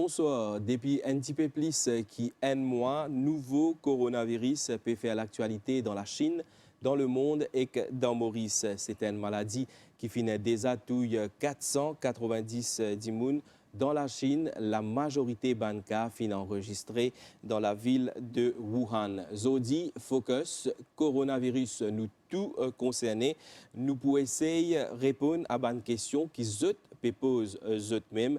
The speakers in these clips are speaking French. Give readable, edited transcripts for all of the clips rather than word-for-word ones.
bonsoir. Depuis un petit peu plus qui un mois, nouveau coronavirus peut faire l'actualité dans la Chine, dans le monde et dans Maurice. C'est une maladie qui finit déjà touille 490 d'immunes. Dans la Chine, la majorité des cas finit enregistrés dans la ville de Wuhan. Zodi Focus, coronavirus, nous tous concernés, nous pouvons essayer de répondre à une question qui peut poser même.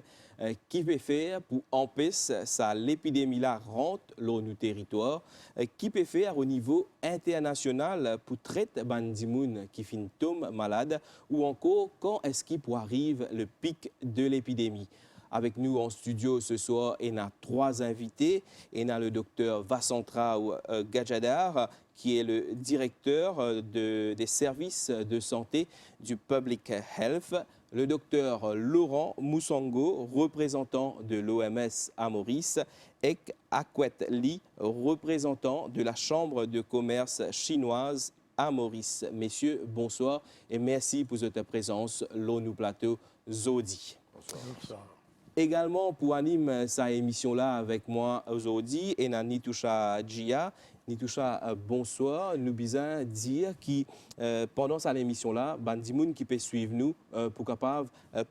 Qui peut faire pour empêcher ça l'épidémie là rentre dans nos territoires, qui peut faire au niveau international pour traiter bandimoun qui finit tombe malade ou encore quand est-ce qu'il peut arriver le pic de l'épidémie. Avec nous en studio ce soir, il y a trois invités. Il y a le docteur Vasantrao Gadjadar, qui est le directeur des services de santé du Public Health. Le docteur Laurent Moussango, représentant de l'OMS à Maurice, et Akwet Li, représentant de la Chambre de commerce chinoise à Maurice. Messieurs, bonsoir et merci pour votre présence dans nos plateaux Zodi. Bonsoir. Également, pour animer cette émission-là avec moi aujourd'hui, il y a Nitoucha Djia. Nitoucha, bonsoir. Nous bisons dire que pendant cette émission-là, Bandimoun qui peut suivre nous pour capable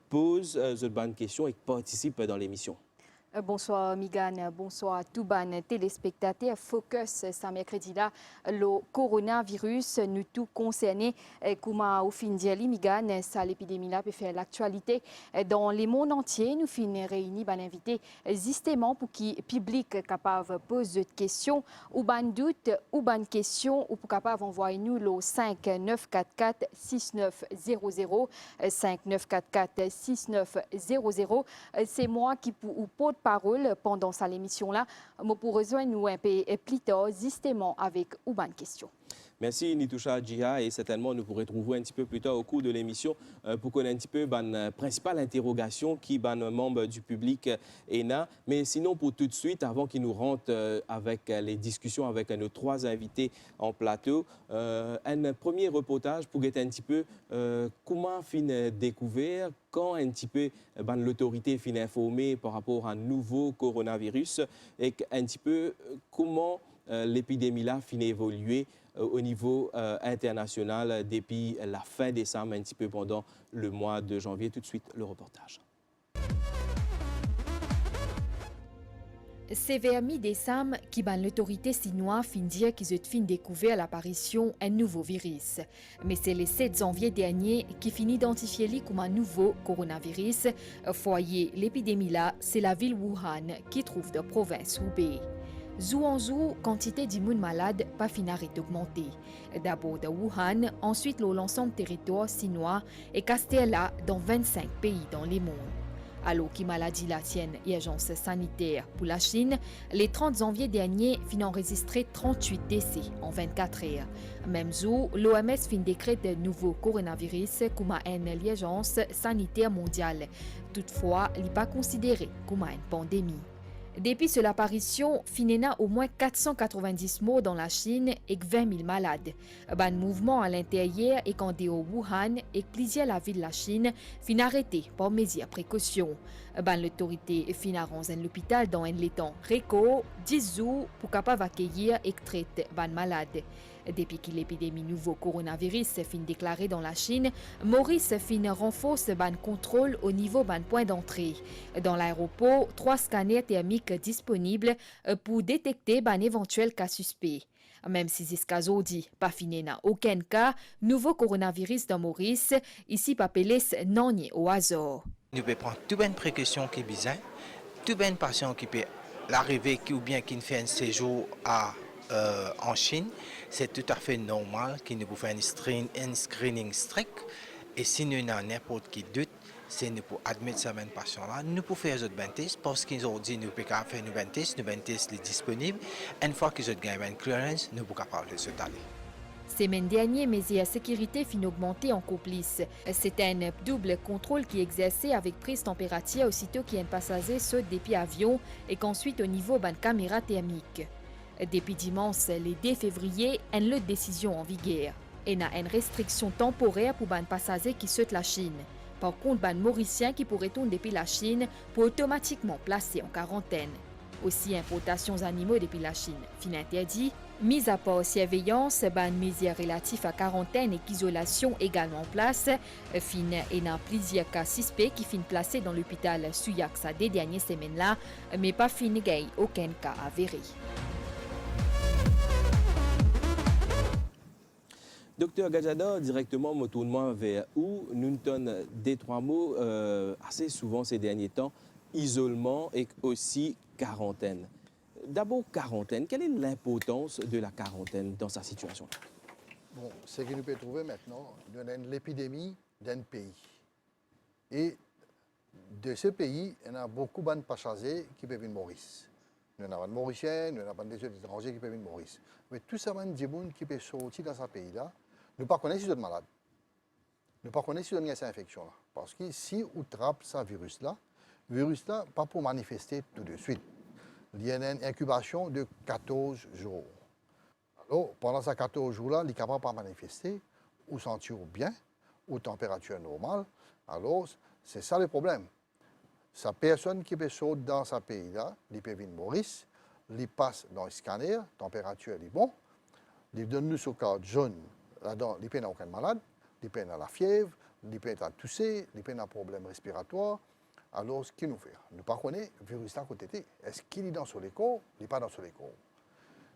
poser cette bonne question et participer dans l'émission. Bonsoir Migane, bonsoir à tous les téléspectateurs. Focus, ce mercredi-là, le coronavirus, nous tous concernés, comme au fin de Migane, ça l'épidémie-là peut faire l'actualité. Dans le monde entier, nous finissons réunis, invités justement pour que le public capable poser des questions, ou ban doute, ou ban question, ou pour capable envoyer nous le 5944 6900, 5944 6900. C'est moi qui pour parole pendant cette émission-là, pour rejoindre nous un peu plus tard, justement avec une question. Merci Nitoucha Djia et certainement nous pourrons trouver un petit peu plus tard au cours de l'émission pour connaître un petit peu la principale interrogation qui est membre du public ENA. Mais sinon pour tout de suite, avant qu'il nous rentre avec les discussions avec nos trois invités en plateau, un premier reportage pour être un petit peu comment fin découvert, quand un petit peu l'autorité fin informée par rapport à un nouveau coronavirus et un petit peu comment l'épidémie là fin évoluer au niveau international depuis la fin décembre, un petit peu pendant le mois de janvier. Tout de suite, le reportage. C'est vers mi-décembre que l'autorité chinoise fin dire qu'ils ont fin découvert l'apparition d'un nouveau virus. Mais c'est le 7 janvier dernier qui finit d'identifier lui comme un nouveau coronavirus. Foyer l'épidémie là, c'est la ville Wuhan qui trouve de province Hubei. Jour en jour, quantité d'immunes malades pas finaré d'augmenter. D'abord de Wuhan, ensuite l'ensemble territoire chinois et casté là dans 25 pays dans le monde. Alors que maladie la tienne et agence sanitaire pour la Chine, le 30 janvier dernier fin enregistré 38 décès en 24 heures. Même jour, l'OMS fin décrète de nouveau coronavirus comme une agence sanitaire mondiale. Toutefois, il n'est pas considéré comme une pandémie. Depuis l'apparition, Finena au moins 490 morts dans la Chine et 20 000 malades. Un mouvement à l'intérieur et quand au Wuhan et plusieurs la ville de la Chine fin arrêté par mesures précautions. L'autorité fin arrangé l'hôpital dans un temps record 10 jours pour capable accueillir et traiter les malades. Depuis que l'épidémie nouveau coronavirus fin déclarée dans la Chine, Maurice fin renforce le contrôle au niveau du point d'entrée. Dans l'aéroport, 3 scanners thermiques disponibles pour détecter un éventuel cas suspect. Même si jusqu'à aujourd'hui, pas fini n'a aucun cas, nouveau coronavirus dans Maurice, ici pas pelé non au hasard. Nous pouvons prendre toutes les précautions qui sont besoin, tous les patients qui peuvent l'arriver ou bien qui fait un séjour en Chine, c'est tout à fait normal qu'il nous fasse un screening strict. Et si nous avons n'importe qui doute, c'est nous pour admettre ces patients-là, nous pouvons faire des tests parce qu'ils ont dit nous pouvons faire nos tests sont disponibles. Une fois qu'ils ont gagné une clearance, nous pouvons faire les aller. Semaine dernière, mesures de sécurité fin augmentées en complice. C'est un double contrôle qui est exercé avec prise température aussitôt qu'un passager saute depuis avion et qu'ensuite au niveau d'une caméra thermique. Depuis dimanche, le 2 février, une autre décision en vigueur. Il y a une restriction temporaire pour les passagers qui sautent la Chine. Par contre, les Mauriciens qui pourraient retourner depuis la Chine pour automatiquement placer en quarantaine. Aussi, importations animaux depuis la Chine fin interdit. Mis à part surveillance, les mesures relatives à quarantaine et isolation également en place. Fin et dans plusieurs cas suspects qui finissent placés dans l'hôpital Suyak des dernières semaines-là, mais pas fin aucun cas avéré. Docteur Gajada, directement, me tourne vers où nous donne des trois mots assez souvent ces derniers temps, isolement et aussi quarantaine. D'abord, quarantaine. Quelle est l'importance de la quarantaine dans sa situation? Bon, ce que nous pouvons trouver maintenant, nous avons l'épidémie d'un pays. Et de ce pays, il y a beaucoup de passagers qui peuvent venir Maurice. Nous avons des Mauriciens, nous avons des étrangers qui peuvent venir Maurice. Mais tout ça, des gens qui peuvent sortir dans ce pays-là, nous ne connaissons pas si malades. Nous ne connaissons pas si cette infection-là. Parce que si on trappe ce virus-là, le virus-là, pas pour manifester tout de suite. Il y a une incubation de 14 jours. Alors, pendant ces 14 jours-là, il est capable de manifester, ou sentir bien, ou température normale. Alors, c'est ça le problème. Sa personne qui peut sortir dans ce pays-là, il peut venir Maurice, il passe dans le scanner, température est bon, il donne nous sur carte jaune, là-dedans, il peut aucun malade, il peut la fièvre, il peut tousser, il peut un problème respiratoire. Alors, ce qu'il nous fait, nous ne connaissons pas le virus à côté. Est-ce qu'il est dans le corps? Il n'est pas dans le corps.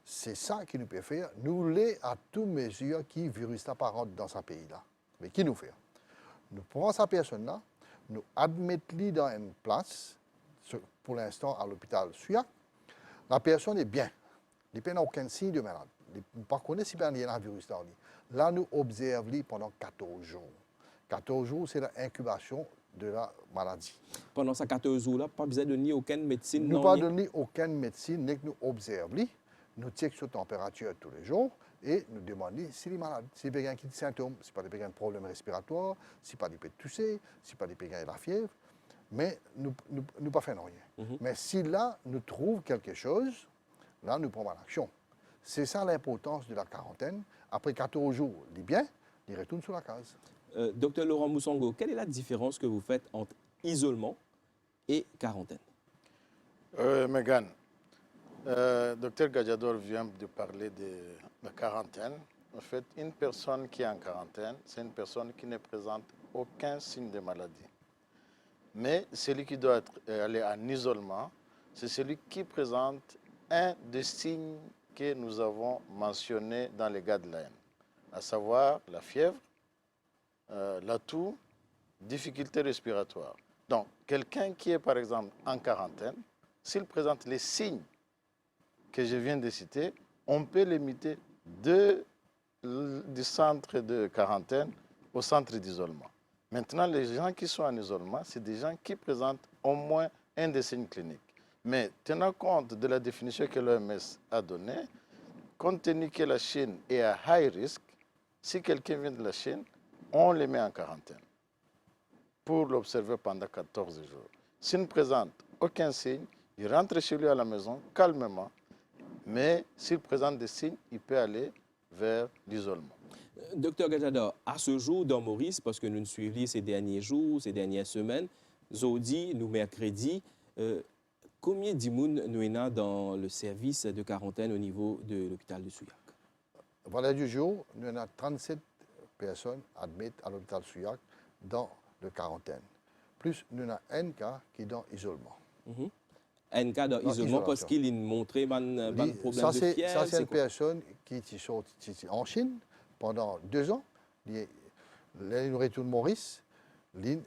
C'est ça qui nous peut faire. Nous l'est à toute mesure qui le virus n'a pas rentré dans ce pays-là. Mais qui nous fait? Nous prenons cette personne-là, nous admettons dans une place, pour l'instant à l'hôpital Suyak. La personne est bien. Il n'y a aucun signe de malade. Nous ne connaissons pas s'il y a un virus dans lui. Là, nous observons pendant 14 jours. 14 jours, c'est l'incubation de la maladie. Pendant ces 14 jours-là, pas besoin de donner aucune médecine? Nous pas donner aucune médecine, mais nous observons, nous checkons sa température tous les jours et nous demandons s'il est malade. S'il y a des symptômes, si pas des problèmes respiratoires, si pas des tousser, si pas des la fièvre, mais nous ne pas faire rien. Mais si là, nous trouvons quelque chose, là, nous prenons l'action. C'est ça l'importance de la quarantaine. Après 14 jours, il est bien, il retourne sur la case. Docteur Laurent Moussango, quelle est la différence que vous faites entre isolement et quarantaine? Megan, docteur Gajador vient de parler de la quarantaine. En fait, une personne qui est en quarantaine, c'est une personne qui ne présente aucun signe de maladie. Mais celui qui doit aller en isolement, c'est celui qui présente un des signes que nous avons mentionnés dans les guidelines, à savoir la fièvre, la toux, difficulté respiratoire. Donc, quelqu'un qui est par exemple en quarantaine, s'il présente les signes que je viens de citer, on peut limiter du centre de quarantaine au centre d'isolement. Maintenant, les gens qui sont en isolement, c'est des gens qui présentent au moins un des signes cliniques. Mais tenant compte de la définition que l'OMS a donnée, compte tenu que la Chine est à high risk, si quelqu'un vient de la Chine, on le met en quarantaine pour l'observer pendant 14 jours. S'il ne présente aucun signe, il rentre chez lui à la maison calmement, mais s'il présente des signes, il peut aller vers l'isolement. Docteur Gajada, à ce jour, dans Maurice, parce que nous nous suivons ces derniers jours, ces dernières semaines, jeudi, nous mercredi, combien d'immunes nous avons dans le service de quarantaine au niveau de l'hôpital de Suyak? Voilà du jour, nous avons 37 personnes admises à l'hôpital Suyak dans la quarantaine. Plus, nous avons un cas qui est dans l'isolement. Un cas dans l'isolement parce qu'il a montré un problème de fièvre? Ça, c'est une personne qui est sortie en Chine pendant 2 ans. Il retourne Maurice. Il est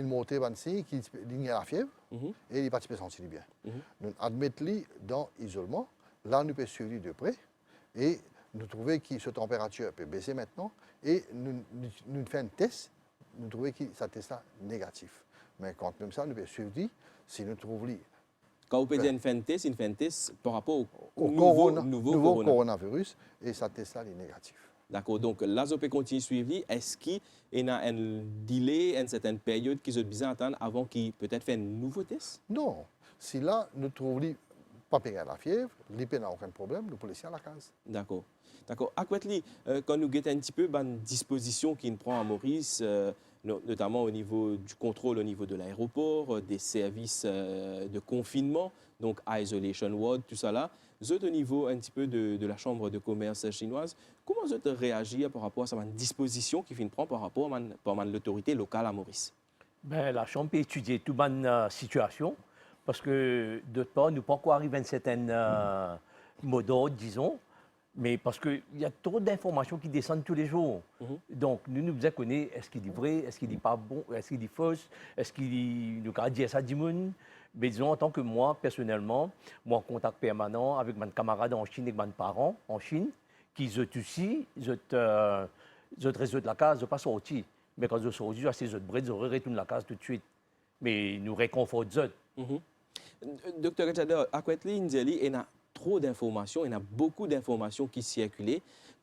monté ici, il a la fièvre et il est parti sentir bien. Nous admettons dans l'isolement. Là, nous pouvons suivre de près et nous trouvons que sa température peut baisser maintenant et nous faisons un test. Nous trouvons que ce test est négatif. Mais quand même ça, nous pouvons suivre si nous trouvons. Quand vous pouvez dire une test par rapport au nouveau coronavirus et ce test est négatif. D'accord, donc là, on peut continuer à suivre. Est-ce qu'il y a un délai, une certaine période qu'ils ont besoin d'attendre avant qu'ils peut-être fassent un nouveau test? Non. Si là, nous trouvons pas payer la fièvre, l'IP n'a aucun problème, nous pouvons laisser à la case. D'accord. D'accord. À quoi quand nous guettons un petit peu la disposition qu'il prend à Maurice, notamment au niveau du contrôle au niveau de l'aéroport, des services de confinement, donc isolation ward, tout ça là. Vous êtes au niveau un petit peu de la Chambre de commerce chinoise. Comment vous êtes réagi par rapport à cette disposition qui prend par rapport à l'autorité locale à Maurice? Ben, la Chambre peut étudier toute bonne situation parce que, d'autre part, nous pas encore arrivé à une certaine mot d'ordre, disons, mais parce qu'il y a trop d'informations qui descendent tous les jours. Donc, nous devons connaître est-ce qu'il est vrai, est-ce qu'il n'est pas bon, est-ce qu'il est faux, est-ce qu'il nous dit ça du monde. Mais disons, en tant que moi, personnellement, moi en contact permanent avec mes camarades en Chine et mes parents en Chine, qui sont aussi, ils réseau de la case, ils ne sont pas sortis. Mais quand ils sont sortis, ces autres breds, ils retournent la case tout de suite. Mais nous réconfortent. Docteur Gajador, à Kwetli, il y a trop d'informations, il y a beaucoup d'informations qui circulent.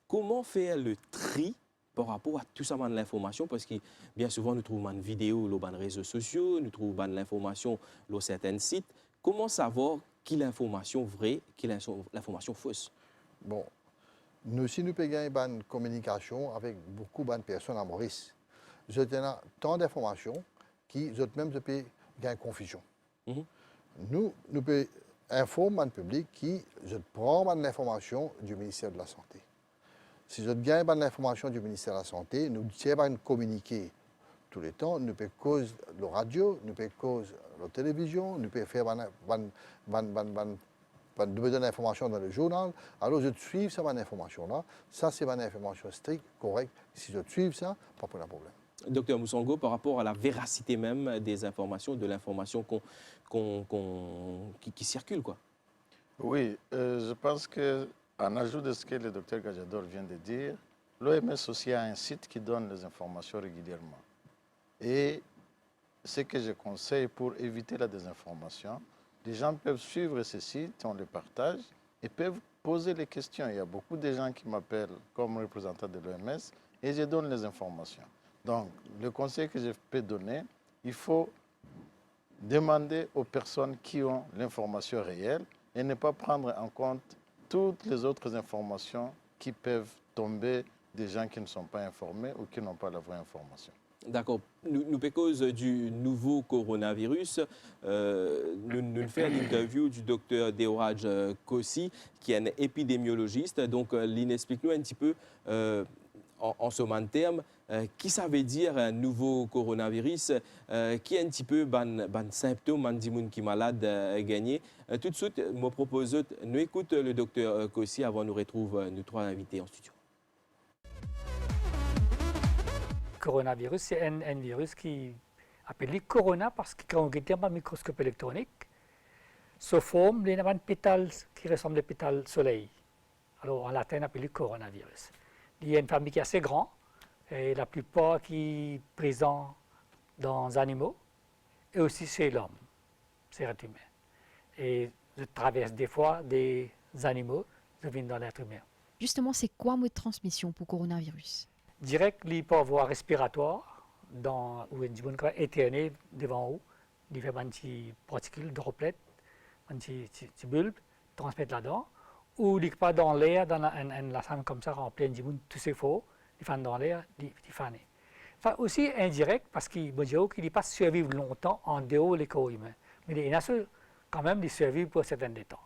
Comment faire le tri par rapport à tout ça de l'information? Parce que bien souvent, nous trouvons des vidéos sur les réseaux sociaux, nous trouvons de l'information sur certains sites. Comment savoir qui est l'information vraie, qui est l'information fausse? Bon, nous, si nous payons une communication avec beaucoup de personnes à Maurice, je tiens tant d'informations qui, même, je peux gagner confusion. Nous pouvons informer le public qui, je prends l'information du ministère de la Santé. Si je gagne l'information du ministère de la Santé, nous devons communiquer tout le temps. Nous pouvons cause la radio, nous pouvons cause la télévision, nous pouvons faire de l'information dans le journal. Alors, je suis cette information-là. Ça, c'est une information stricte, correcte. Si je suis ça, pas de problème. Docteur Moussongo, par rapport à la véracité même des informations, de l'information qui circule, quoi. Oui, je pense qu'en ajout de ce que le docteur Gajador vient de dire, l'OMS aussi a un site qui donne les informations régulièrement. Et ce que je conseille pour éviter la désinformation, les gens peuvent suivre ce site, on le partage, et peuvent poser les questions. Il y a beaucoup de gens qui m'appellent comme représentant de l'OMS et je donne les informations. Donc, le conseil que je peux donner, il faut demander aux personnes qui ont l'information réelle et ne pas prendre en compte toutes les autres informations qui peuvent tomber des gens qui ne sont pas informés ou qui n'ont pas la vraie information. D'accord. Nous, à cause du nouveau coronavirus, nous faisons une interview du docteur Deoraj Kossi, qui est un épidémiologiste. Donc, il explique-nous un petit peu, en ce moment terme, qui ça veut dire un nouveau coronavirus, qui est un petit peu ban symptômes des gens qui sont malades gagné. Tout de suite, je me propose, nous écoutons le docteur Kossi avant de nous retrouver nos trois invités en studio. Le coronavirus, c'est un virus qui est appelé corona parce que quand on regarde un microscope électronique, se forme un pétale qui ressemble à pétale soleil. Alors en latin, on appelle le coronavirus. Il y a une famille qui est assez grande, et la plupart qui est présent dans les animaux et aussi chez l'homme, c'est l'être humain. Et je traverse des fois des animaux, je viens dans l'être humain. Justement, c'est quoi mode de transmission pour coronavirus? Direct, les par voie respiratoire, où une personne va éternuer devant vous, il fait une petite particule, droplet, une petite bulbe, transmettre là-dedans, ou il pas dans l'air, dans la salle comme ça, en pleine monde, tout c'est faux, il fait dans l'air, il fait. Enfin, aussi indirect, parce qu'il ne pas survivre longtemps en dehors des corps humains. Mais il y a quand même des survivre pour certains temps.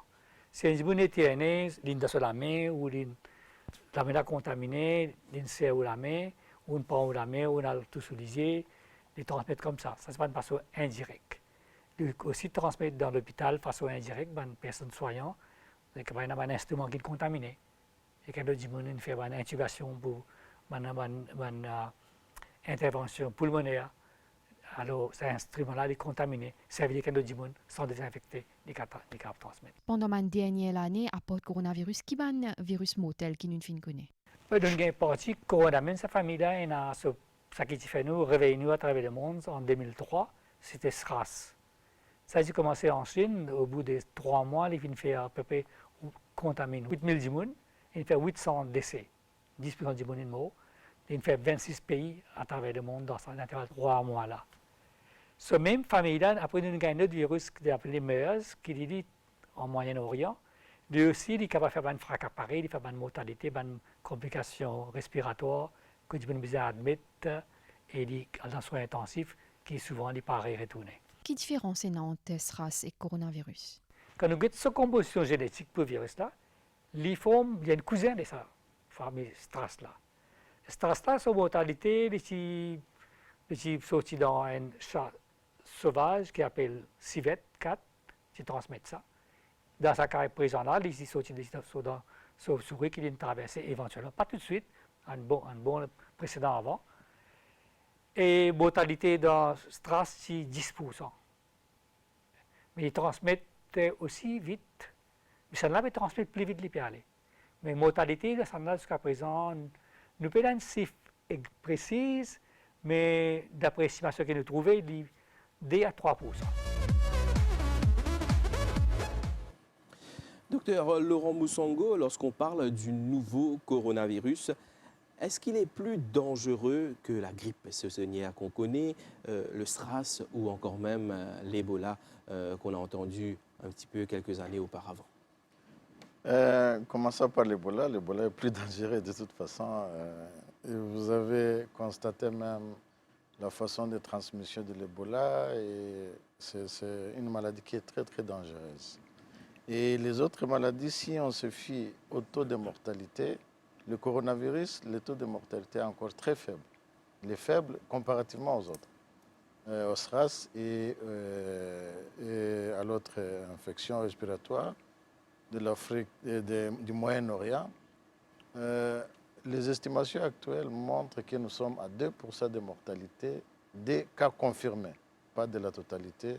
Si une personne éternue, il est sur la main, ou la main contaminée, une serre ou la main, ou une prend ou la main, ou on a tout sous les yeux, les transmettre comme ça. Ça, c'est pas une façon indirecte. Il aussi transmettre dans l'hôpital de façon indirecte, une personne soignante, il y a un instrument qui est contaminé. Et quand on fait une intubation pour une intervention pulmonaire, alors cet instrument-là est contaminé. Ça veut dire que les gens sont désinfectés, les cas transmettre. Pendant la dernière année, à part le coronavirus, qui est un virus mortel qui nous connaît? Dans une partie, le coronavirus, sa famille-là, il a ce qui fait nous réveiller nous à travers le monde en 2003, c'était SRAS. Ça a commencé en Chine, au bout de 3 mois, il a fait à peu près contaminer 8000 personnes, il fait 800 décès, 10% des gens morts. Il fait 26 pays à travers le monde dans un intervalle de 3 mois-là. Ce même famille-là, après, nous avons un autre virus qui est appelé MERS, qui est en Moyen-Orient. Lui aussi, il est capable de faire une fracas pareil, il fait une mortalité, une complication respiratoire que nous avons besoin d'admettre et il a un soin intensif qui souvent n'est pas retourné. Quelle différence est entre SRAS et coronavirus? Quand nous avons cette composition génétique pour le virus-là, les formes viennent cousins de ça, fameux STRAS-là. STRAS-là, sa mortalité, est sorti dans un chat sauvage qui s'appelle civette 4, qui transmet ça. Dans sa carrière présente-là, il est sorti dans souris qui vient traverser éventuellement, pas tout de suite, un bon précédent avant. Et mortalité dans STRAS, c'est 10%. Mais ils transmettent aussi vite. Mais ça ne transmet plus vite les aller. Mais mortalité de ça jusqu'à présent, nous pouvons une chiffre précise, mais d'après l'estimation que nous trouvons, il est 2 à 3%. Docteur Laurent Moussongo, lorsqu'on parle du nouveau coronavirus, est-ce qu'il est plus dangereux que la grippe saisonnière qu'on connaît, le SRAS ou encore même l'Ebola qu'on a entendu un petit peu quelques années auparavant? Commençons par l'Ebola. L'Ebola est plus dangereux de toute façon. Et vous avez constaté même la façon de transmission de l'Ebola. Et c'est une maladie qui est très, très dangereuse. Et les autres maladies, si on se fie au taux de mortalité, le coronavirus, le taux de mortalité est encore très faible. Il est faible comparativement aux autres, au SRAS et à l'autre infection respiratoire de l'Afrique et du Moyen-Orient. Les estimations actuelles montrent que nous sommes à 2% de mortalité des cas confirmés, pas de la totalité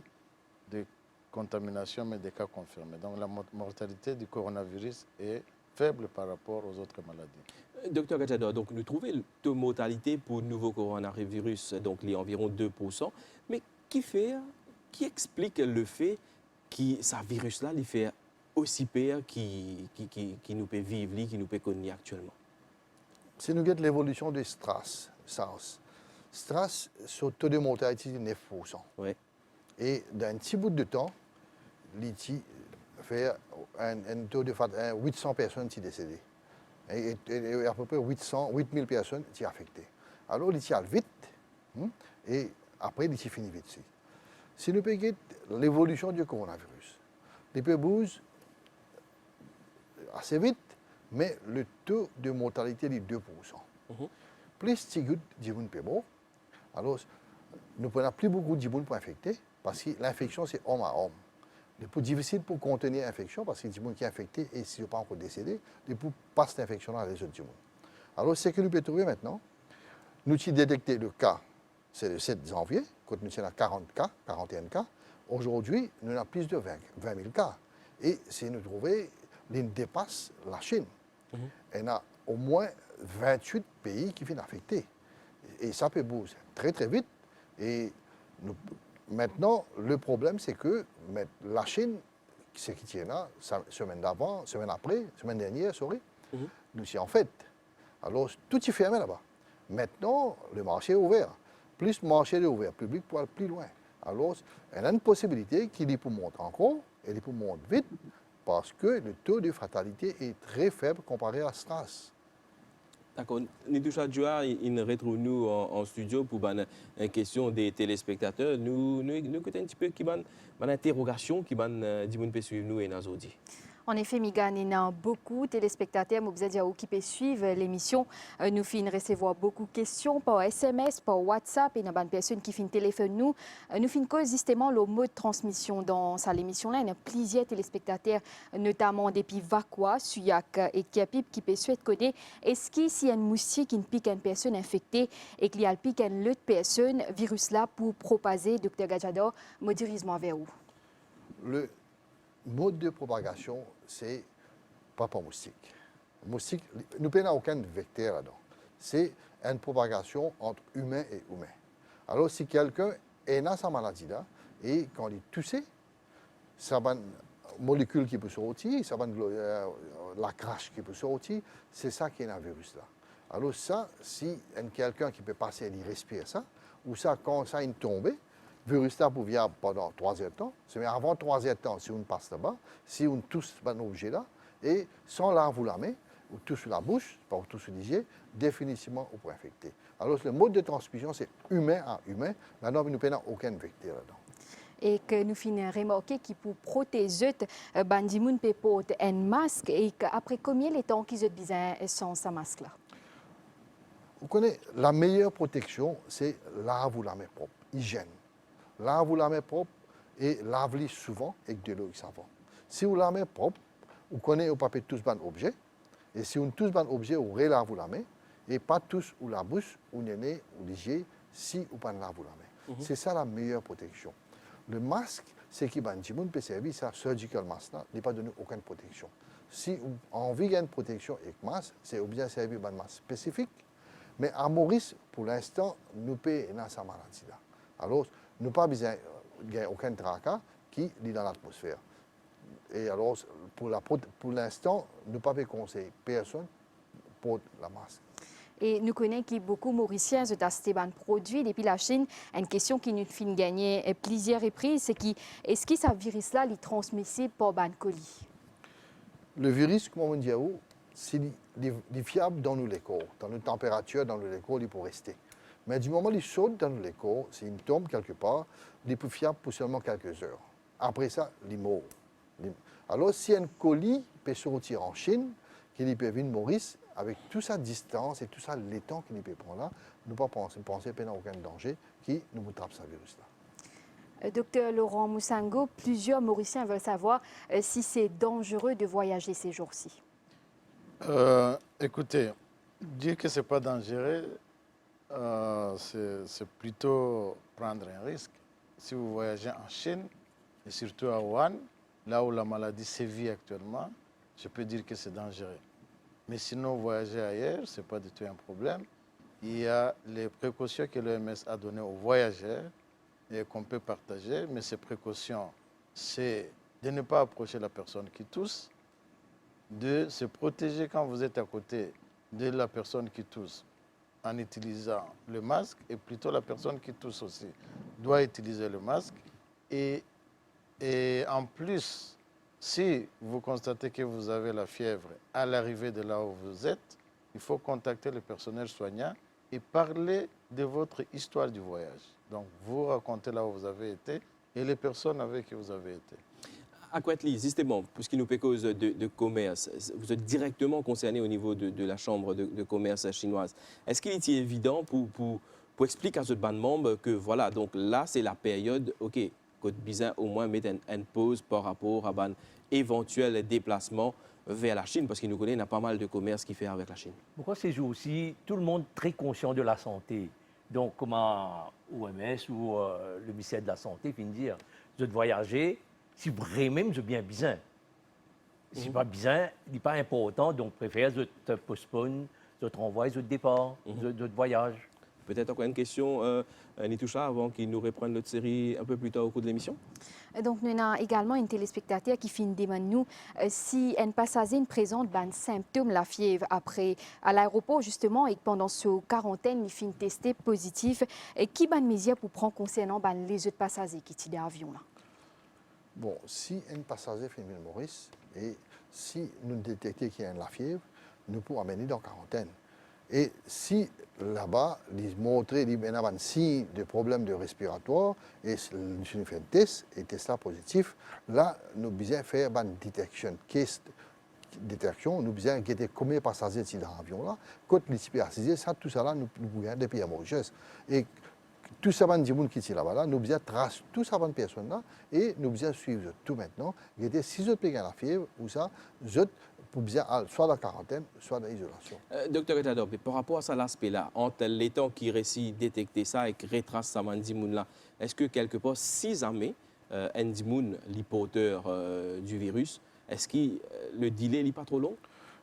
des contaminations, mais des cas confirmés. Donc la mortalité du coronavirus est faible par rapport aux autres maladies. Docteur Gajador, donc nous trouvons le taux de mortalité pour le nouveau coronavirus, donc les environ 2%. Mais qui explique le fait que ce virus-là, il fait aussi pire qui nous peut vivre, qui nous peut connaître actuellement? Si nous regardons l'évolution de STRAS, STRAS, son taux de mortalité est 9%. Ouais. Et dans un petit bout de temps, il fait un taux de 800 personnes qui sont décédées. Et à peu près 8000 personnes qui sont affectées. Alors, il y a vite, et après, il finit vite. Si nous regardons l'évolution du coronavirus, il peut bouger assez vite, mais le taux de mortalité est de 2%. Plus de gens sont alors nous n'avons plus beaucoup de gens pour infecter, parce que l'infection, c'est homme à homme. C'est plus difficile pour contenir l'infection, parce que les gens qui sont infectés et s'ils ne sont pas encore décédés, ils peuvent passer l'infection à les autres gens. Alors, ce que nous pouvons trouver maintenant, nous avons détecté le cas, c'est le 7 janvier, quand nous sommes à 40 cas, 41 cas. Aujourd'hui, nous avons plus de 20 000 cas. Et si nous trouvons, nous dépasse la Chine. Il y a au moins 28 pays qui viennent affectés. Et ça peut bouger très très vite. Et maintenant, le problème, c'est que la Chine, ce qui tient là, semaine d'avant, semaine après, semaine dernière, nous sommes en fait. Alors, tout est fermé là-bas. Maintenant, le marché est ouvert. Plus le marché est ouvert, le public peut aller plus loin. Alors, il y a une possibilité qu'il peut monter encore, et il peut monter vite, parce que le taux de fatalité est très faible comparé à STRAS. D'accord. Nidoucha Djoua, il nous retrouve nous en studio pour une question des téléspectateurs. Nous écoutons un petit peu qui une interrogation qui peut suivre nous et nous dit. En effet, Migan, il y a beaucoup de téléspectateurs qui peuvent suivre l'émission. Nous finissons recevoir beaucoup de questions par SMS, par WhatsApp, et il y a des personnes qui finissent téléphone nous. Nous finissons justement le mode de transmission dans cette émission-là. Il y a plusieurs téléspectateurs, notamment depuis Vakwa, Suyak et Kiapip, qui peuvent souhaiter connaître est-ce qu'il y a un moustique qui pique une personne infectée et qu'il y a pique une autre personne, virus-là, pour propager, Dr Gajador, modérisement vers où? Le mode de propagation, c'est pas pour moustique. Moustique, nous n'avons aucun vecteur là-dedans. C'est une propagation entre humain et humain. Alors, si quelqu'un est dans sa maladie-là, et quand il tousse, ça va une molécule qui peut sortir, ça va la crache qui peut sortir, c'est ça qui est dans le virus-là. Alors ça, si quelqu'un qui peut passer, il respire ça, ou ça, quand ça est tombé, le virus là peut venir pendant 3 heures de temps. Mais avant 3 heures de temps, si on passe là-bas, si on tousse un objet là, et sans laver la main, ou tout sur la bouche, pas tout sur les yeux, définitivement on peut infecter. Alors le mode de transmission, c'est humain à humain. Là-dedans, nous n'avons aucun vecteur là-dedans. Et que nous finissons remarquer que pour protéger bandimoun peut porter un masque et qu'après combien de temps qu'ils ont besoin sans ce masque-là? Vous connaissez, la meilleure protection, c'est laver la main propre, hygiène. Laver la main propre et laver souvent avec de l'eau et savon. Si vous la main propre, vous connaissez au papier tous les objets. Et si vous tous les objets, vous relavez la main. Et pas tous ou la bouche, ou le nez, ou les yeux, si vous ne lavez la main. C'est ça la meilleure protection. Le masque, c'est qui peut servir, ça surgical mask, n'est pas donné aucune protection. Si vous avez envie d'une protection avec masque, c'est bien servir un masque spécifique. Mais à Maurice, pour l'instant, nous payons dans sa maladie-là. Alors, nous n'avons pas besoin d'aucun tracas qui est dans l'atmosphère. Et alors, pour l'instant, nous n'avons pas conseillé personne pour la masque. Et nous connaissons que beaucoup de Mauriciens ont acheté des produits depuis la Chine. Une question qui nous fait gagner plusieurs reprises, c'est est-ce que ce virus-là est transmissible par des colis? Le virus, comme on dit, c'est fiable dans nos corps, dans nos températures, dans les corps, il peut rester. Mais du moment où il saute dans les corps, s'il tombe quelque part, il est plus fiable pour seulement quelques heures. Après ça, il meurt. Alors, si un colis peut sortir en Chine, qu'il peut venir Maurice, avec toute sa distance et tout ça, les temps qu'il peut prendre là, nous ne pouvons pas penser qu'il n'y a aucun danger qui nous attrape ce virus-là. Docteur Laurent Moussango, plusieurs Mauriciens veulent savoir si c'est dangereux de voyager ces jours-ci. Écoutez, dire que ce n'est pas dangereux, c'est plutôt prendre un risque. Si vous voyagez en Chine, et surtout à Wuhan, là où la maladie sévit actuellement, je peux dire que c'est dangereux. Mais sinon, voyager ailleurs, ce n'est pas du tout un problème. Il y a les précautions que l'OMS a données aux voyageurs et qu'on peut partager, mais ces précautions, c'est de ne pas approcher la personne qui tousse, de se protéger quand vous êtes à côté de la personne qui tousse en utilisant le masque, et plutôt la personne qui tousse aussi doit utiliser le masque. Et en plus, si vous constatez que vous avez la fièvre à l'arrivée de là où vous êtes, il faut contacter le personnel soignant et parler de votre histoire du voyage. Donc, vous racontez là où vous avez été et les personnes avec qui vous avez été. À Kwetli, justement, puisqu'il nous fait cause de commerce, vous êtes directement concerné au niveau de la chambre de commerce chinoise. Est-ce qu'il est évident pour expliquer à ce bande membre que voilà, donc là, c'est la période, OK, Côte Bizin au moins mettre une pause par rapport à un éventuel déplacement vers la Chine, parce qu'il nous connaît, il y a pas mal de commerce qui fait avec la Chine. Pourquoi ces jours-ci, tout le monde est très conscient de la santé. Donc, comme OMS ou le ministère de la Santé vient de dire, vous êtes voyager, si vraiment vous êtes bien bizin. Si pas bizin, il n'est pas important, donc préfère vous postpone, vous renvoie votre départ, votre voyage. Peut-être encore une question, Nitoucha, avant qu'il nous reprenne notre série un peu plus tard au cours de l'émission. Donc, nous avons également un téléspectateur qui finit de nous si un passager présente des symptômes de la fièvre après à l'aéroport justement et pendant ce quarantaine il finit testé positif, et qui ban mesure pour prendre concernant les autres passagers qui sont dans l'avion là? Bon, si un passager fait une Maurice et si nous détectons qu'il y a la fièvre, nous pouvons amener dans quarantaine. Et si là-bas, ils montrent qu'il y a un signe de problème de respiratoire, et nous fait un test, et test là positif, là, nous devons faire une détection. Détection, nous devons guetter combien de passagers dans l'avion là, quand les passagers, ça, tout ça là, nous pouvons depuis à Mauritius. Et tout ça, les gens qui sont là-bas, nous devons tracer toutes ces personnes là, et nous devons suivre tout maintenant, guetter si autres pays ont la fièvre, ou ça, pour bien soit dans la quarantaine, soit dans l'isolation. Docteur Etador, par rapport à ça, l'aspect-là, entre les temps qui réussit détecter ça et qui retrace ça, là, est-ce que quelque part, si jamais Ndimoun, l'hypoteur du virus, est-ce que le délai n'est pas trop long?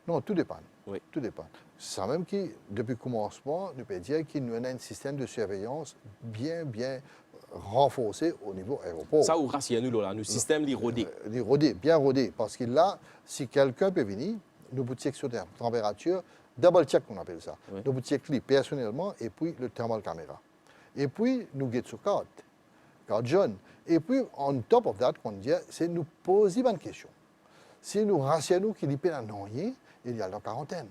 Non, tout dépend. Oui. Tout dépend. C'est même que, depuis le commencement, nous pouvons dire qu'il y a un système de surveillance bien renforcé au niveau aéroport. Ça, ou rassure-nous, là, le système est rodé. Bien rodé. Parce que là, si quelqu'un peut venir, nous pouvons checker sur la température, double check, on appelle ça. Oui. Nous pouvons checker personnellement et puis le thermal caméra. Et puis, nous guettons sur carte jaune. Et puis, on top of that, on dit, c'est nous poser une question. Si nous rassurons qu'il n'y a pas rien, il y a la quarantaine.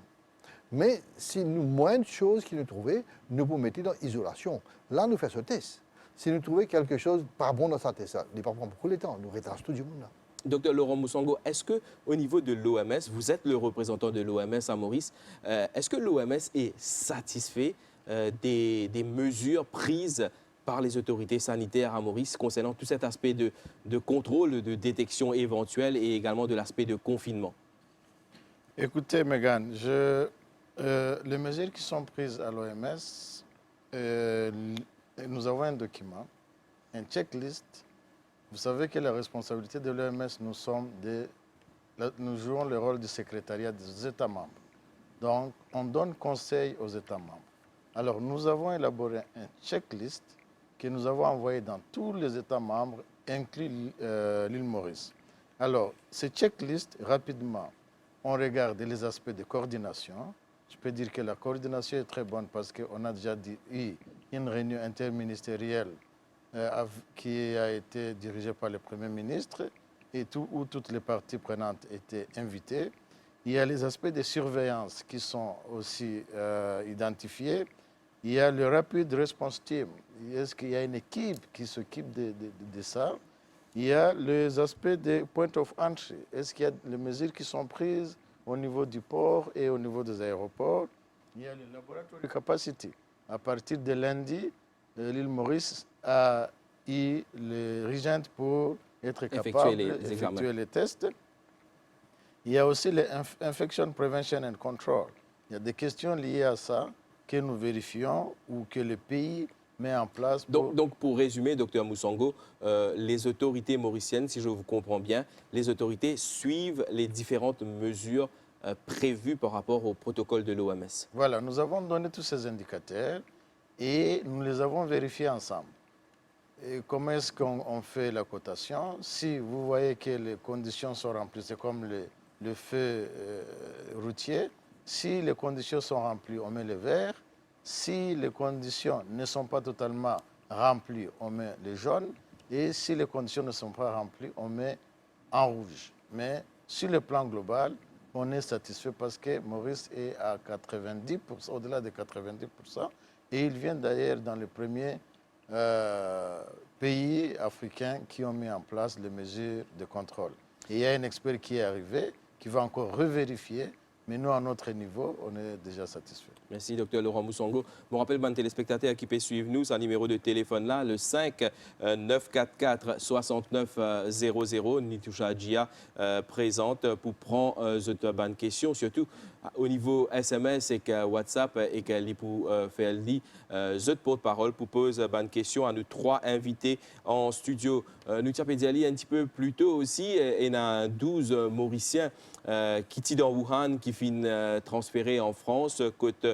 Mais si nous, moins de choses qui nous trouvaient, nous vous mettez dans l'isolation. Là, nous faisons ce test. Si nous trouvons quelque chose pas bon dans sa test, ça ne prend pas beaucoup de temps, nous retracons tout du monde là. Docteur Laurent Moussango, est-ce qu'au niveau de l'OMS, vous êtes le représentant de l'OMS à Maurice, est-ce que l'OMS est satisfait des mesures prises par les autorités sanitaires à Maurice concernant tout cet aspect de contrôle, de détection éventuelle et également de l'aspect de confinement? Écoutez, Megan, les mesures qui sont prises à l'OMS, nous avons un document, un checklist. Vous savez que la responsabilité de l'OMS, nous jouons le rôle du secrétariat des États membres. Donc, on donne conseil aux États membres. Alors, nous avons élaboré un checklist que nous avons envoyé dans tous les États membres, inclus l'île Maurice. Alors, ce checklist, rapidement, on regarde les aspects de coordination. Je peux dire que la coordination est très bonne parce qu'on a déjà eu une réunion interministérielle qui a été dirigée par le Premier ministre et où toutes les parties prenantes étaient invitées. Il y a les aspects de surveillance qui sont aussi identifiés. Il y a le Rapid Response Team. Est-ce qu'il y a une équipe qui s'occupe de ça? Il y a les aspects des point of entry. Est-ce qu'il y a les mesures qui sont prises au niveau du port et au niveau des aéroports? Il y a le laboratoire de capacity. À partir de lundi, l'île Maurice a eu les régentes pour être capable d'effectuer les tests. Il y a aussi l'infection prevention and control. Il y a des questions liées à ça que nous vérifions ou que le pays met en place. Donc, pour résumer, docteur Moussango, les autorités mauriciennes, si je vous comprends bien, les autorités suivent les différentes mesures prévues par rapport au protocole de l'OMS. Voilà, nous avons donné tous ces indicateurs et nous les avons vérifiés ensemble. Et comment est-ce qu'on fait la cotation? Si vous voyez que les conditions sont remplies, c'est comme le feu routier. Si les conditions sont remplies, on met le vert. Si les conditions ne sont pas totalement remplies, on met le jaune. Et si les conditions ne sont pas remplies, on met en rouge. Mais sur le plan global, on est satisfait parce que Maurice est à 90%, au-delà de 90%. Et il vient d'ailleurs dans les premiers pays africains qui ont mis en place les mesures de contrôle. Et il y a un expert qui est arrivé, qui va encore revérifier. Mais nous, à notre niveau, on est déjà satisfait. Merci, docteur Laurent Moussango. Je me rappelle, bon téléspectateurs qui peuvent suivre nous, c'est un numéro de téléphone là, le 5 944 69 00. Nitoucha Djia présente pour prendre cette bonne question, surtout au niveau SMS et que WhatsApp et que pour faire le porte-parole pour poser bonne question à nos trois invités en studio. Nous avons dit un petit peu plus tôt aussi, il y a 12 Mauriciens qui sont dans Wuhan, qui finissent transférés en France, côté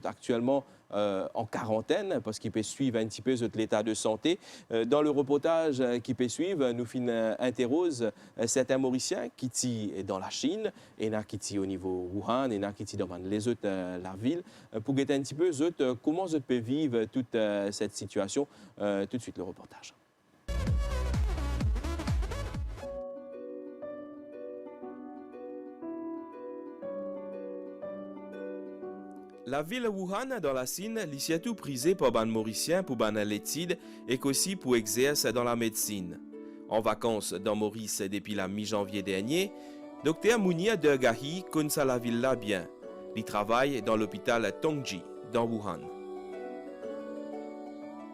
actuellement en quarantaine, parce qu'ils peuvent suivre un petit peu l'état de santé. Dans le reportage qui peut suivre, nous interrogeons certains Mauriciens qui sont dans la Chine, et qui sont au niveau Wuhan, et qui sont dans les autres la ville, pour guetter un petit peu comment ils peuvent vivre toute cette situation. Tout de suite, le reportage. La ville Wuhan dans la Chine est surtout prisée par les Mauriciens pour l'étude et aussi pour exercer dans la médecine. En vacances dans Maurice depuis la mi-janvier dernier, Dr Mounia Dergahi connaît la ville là bien. Il travaille dans l'hôpital Tongji dans Wuhan.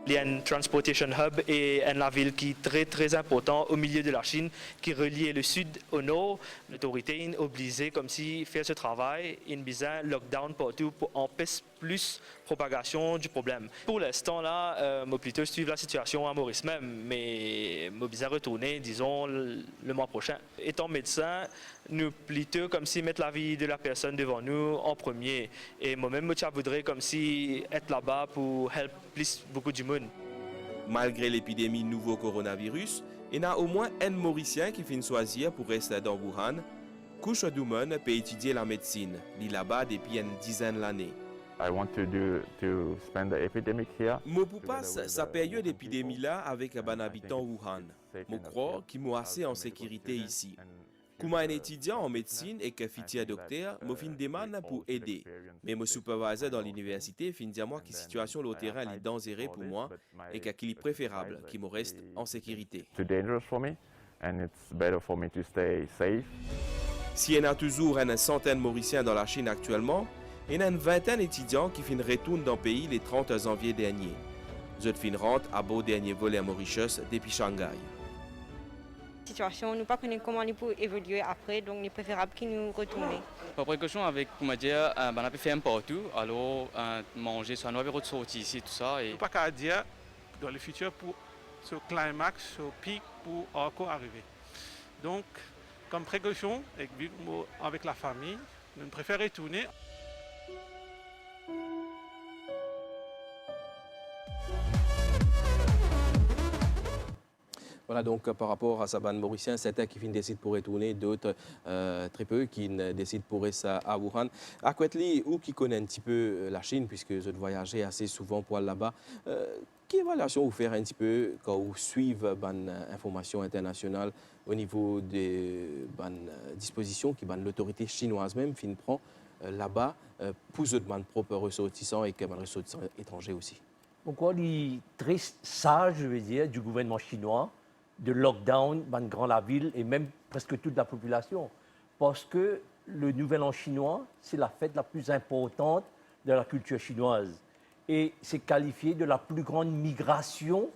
Il y a un transportation hub et une ville qui est très important au milieu de la Chine, qui relie le sud au nord. L'autorité est obligée comme si faire ce travail, une bizarre lockdown partout pour empêcher plus propagation du problème. Pour l'instant là, moi plutôt suivre la situation à Maurice même, mais moi bizarre retourner, disons le mois prochain. Étant médecin, nous plutôt comme si mettre la vie de la personne devant nous en premier. Et moi-même, je voudrais comme si être là-bas pour aider plus beaucoup du monde. Malgré l'épidémie nouveau coronavirus, il y a au moins un Mauricien qui finit choisir pour rester dans Wuhan. Couche Doumen peut étudier la médecine. Il est là-bas depuis une dizaine d'années. Moi pour passer sa période d'épidémie là avec un habitant Wuhan. Je crois qu'il m'a assez en sécurité ici. Comme un étudiant en médecine et que futur docteur, je fin demande pour aider. Mais mon superviseur dans l'université fin dire moi que la situation au terrain est dangereuse pour moi et qu'il est préférable qu'il me reste en sécurité. Si il y a toujours une centaine de Mauriciens dans la Chine actuellement, il y a une vingtaine d'étudiants qui fin retournent dans le pays le 30 janvier dernier. Je fin rentre à beau dernier vol à Mauritius depuis Shanghai. Situation, nous ne connaissons pas comment il peut évoluer après, donc il est préférable qu'il nous retourne. Par précaution, avec, comment dire, on a fait un partout, alors manger, soit nous avons sorti ici, tout ça. Et... pas qu'à dire dans le futur pour ce climax, ce pic pour encore arriver. Donc, comme précaution, avec la famille, nous préférons retourner. Voilà donc par rapport à sa bande mauricien, certains qui décident pour retourner, d'autres très peu qui décident pour rester à Wuhan. À Kwetli, ou qui connaît un petit peu la Chine, puisque je voyageais assez souvent pour aller là-bas, quelle évaluation vous faire un petit peu quand vous suivez l'information internationale au niveau des dispositions qui l'autorité chinoise même prend là-bas pour les propres ressortissants et les ressortissants étrangers aussi? Pourquoi il est très sage, je veux dire, du gouvernement chinois de lockdown dans la ville et même presque toute la population. Parce que le Nouvel An chinois, c'est la fête la plus importante de la culture chinoise. Et c'est qualifié de la plus grande migration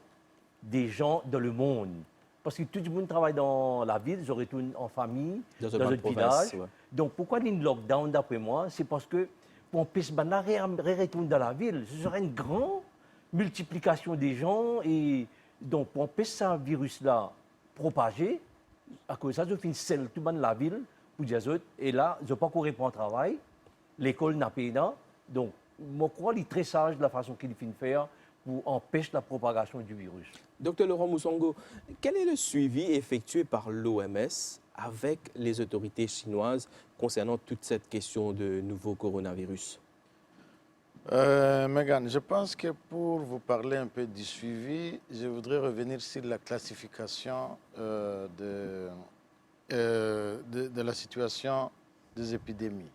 des gens dans le monde. Parce que tout le monde travaille dans la ville, ils retournent en famille, dans un village. Ouais. Donc pourquoi il y a une lockdown d'après moi? C'est parce que pour empêcher de retourner dans la ville, ce serait une grande multiplication des gens et donc pour empêcher ce virus-là propager, à cause de ça, je finis seul tout le monde dans la ville pour dire autres, et là, je ne peux pas courir pour un travail, l'école n'a pas là, donc je crois qu'il est très sage de la façon qu'il finit de faire pour empêcher la propagation du virus. Docteur Laurent Mousongo, quel est le suivi effectué par l'OMS avec les autorités chinoises concernant toute cette question de nouveau coronavirus? Megan, je pense que pour vous parler un peu du suivi, je voudrais revenir sur la classification de la situation des épidémies.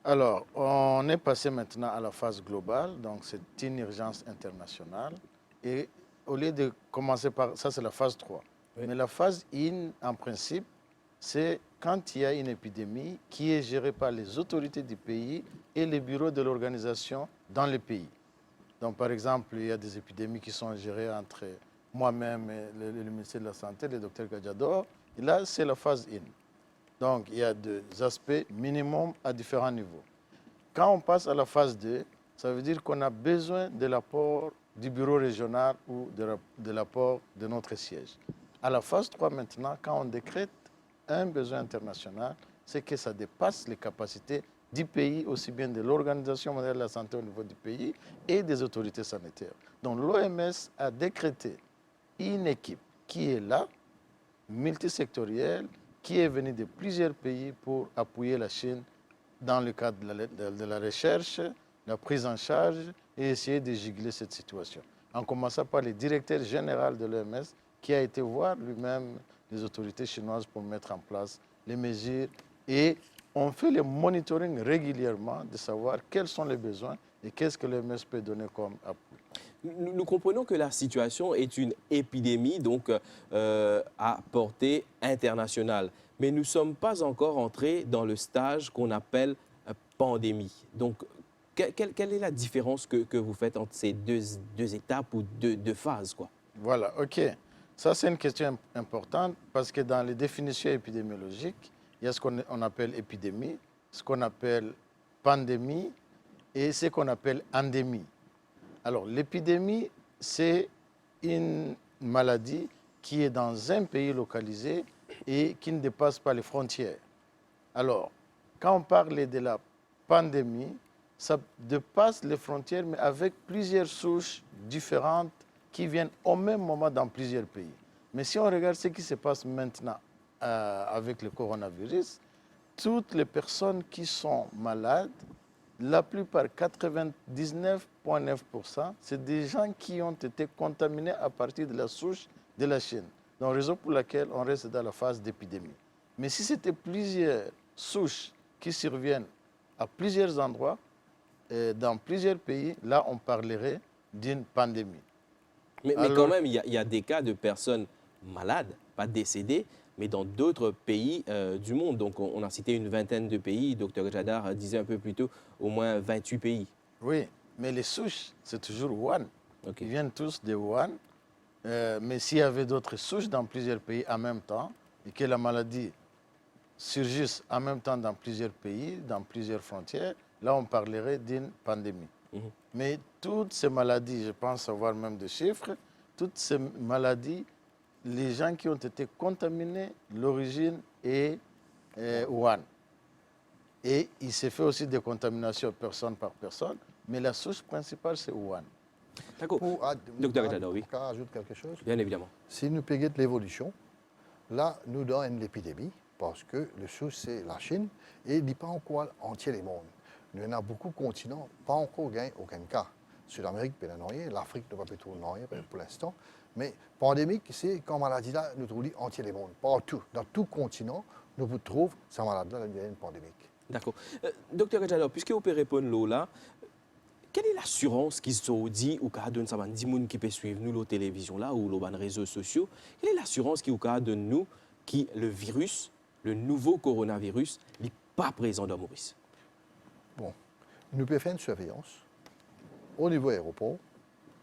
Alors, on est passé maintenant à la phase globale, donc c'est une urgence internationale. Et au lieu de commencer par, ça c'est la phase 3. Oui. Mais la phase 1, en principe, c'est quand il y a une épidémie qui est gérée par les autorités du pays et les bureaux de l'organisation dans le pays. Donc, par exemple, il y a des épidémies qui sont gérées entre moi-même et le ministère de la Santé, le docteur Gadiador. Et là, c'est la phase 1. Donc, il y a des aspects minimum à différents niveaux. Quand on passe à la phase 2, ça veut dire qu'on a besoin de l'apport du bureau régional ou de l'apport de notre siège. À la phase 3, maintenant, quand on décrète un besoin international, c'est que ça dépasse les capacités du pays, aussi bien de l'Organisation mondiale de la santé au niveau du pays et des autorités sanitaires. Donc l'OMS a décrété une équipe qui est là, multisectorielle, qui est venue de plusieurs pays pour appuyer la Chine dans le cadre de la recherche, la prise en charge et essayer de gigler cette situation. En commençant par le directeur général de l'OMS qui a été voir lui-même les autorités chinoises pour mettre en place les mesures et on fait le monitoring régulièrement de savoir quels sont les besoins et qu'est-ce que l'OMS peut donner comme appui. Nous comprenons que la situation est une épidémie donc à portée internationale, mais nous ne sommes pas encore entrés dans le stage qu'on appelle pandémie. Donc, quelle est la différence que vous faites entre ces deux étapes ou deux phases, quoi? Voilà, OK. Ça, c'est une question importante parce que dans les définitions épidémiologiques, il y a ce qu'on appelle épidémie, ce qu'on appelle pandémie et ce qu'on appelle endémie. Alors, l'épidémie, c'est une maladie qui est dans un pays localisé et qui ne dépasse pas les frontières. Alors, quand on parle de la pandémie, ça dépasse les frontières, mais avec plusieurs souches différentes qui viennent au même moment dans plusieurs pays. Mais si on regarde ce qui se passe maintenant avec le coronavirus, toutes les personnes qui sont malades, la plupart, 99,9%, c'est des gens qui ont été contaminés à partir de la souche de la Chine. Donc, raison pour laquelle on reste dans la phase d'épidémie. Mais si c'était plusieurs souches qui surviennent à plusieurs endroits, dans plusieurs pays, là, on parlerait d'une pandémie. Mais quand même, il y a des cas de personnes malades, pas décédées, mais dans d'autres pays du monde. Donc, on a cité une vingtaine de pays. Dr Jadar disait un peu plus tôt au moins 28 pays. Oui, mais les souches, c'est toujours Wuhan. Ils viennent tous de Wuhan. Mais s'il y avait d'autres souches dans plusieurs pays en même temps, et que la maladie surgisse en même temps dans plusieurs pays, dans plusieurs frontières, là, on parlerait d'une pandémie. Mais toutes ces maladies, je pense avoir même des chiffres, toutes ces maladies, les gens qui ont été contaminés, l'origine est Wuhan. Et il s'est fait aussi des contaminations personne par personne, mais la source principale, c'est Wuhan. D'accord. Docteur Jadar, oui. Ajoute quelque chose? Bien évidemment. Si nous payons l'évolution, là, nous donnons une épidémie, parce que le source, c'est la Chine, et il n'est pas encore entier le monde. Nous avons beaucoup de continents, pas encore gagné aucun cas. Sud-Amérique, bien rien, l'Afrique ne va pas tout rien pour l'instant. Mais pandémique, c'est quand maladie-là, nous trouvons entier le monde. Partout, dans tout continent, nous trouvons cette maladie-là, une pandémique. D'accord. Docteur Jadar, puisque vous pouvez répondre là, quelle est l'assurance qu'ils se dit ou qu'a donné ça va des gens qui peuvent suivre nous la télévision là ou les réseaux sociaux? Quelle est l'assurance qui vous a donné nous qui le virus, le nouveau coronavirus, n'est pas présent dans Maurice? Bon, nous pouvons faire une surveillance au niveau aéroport,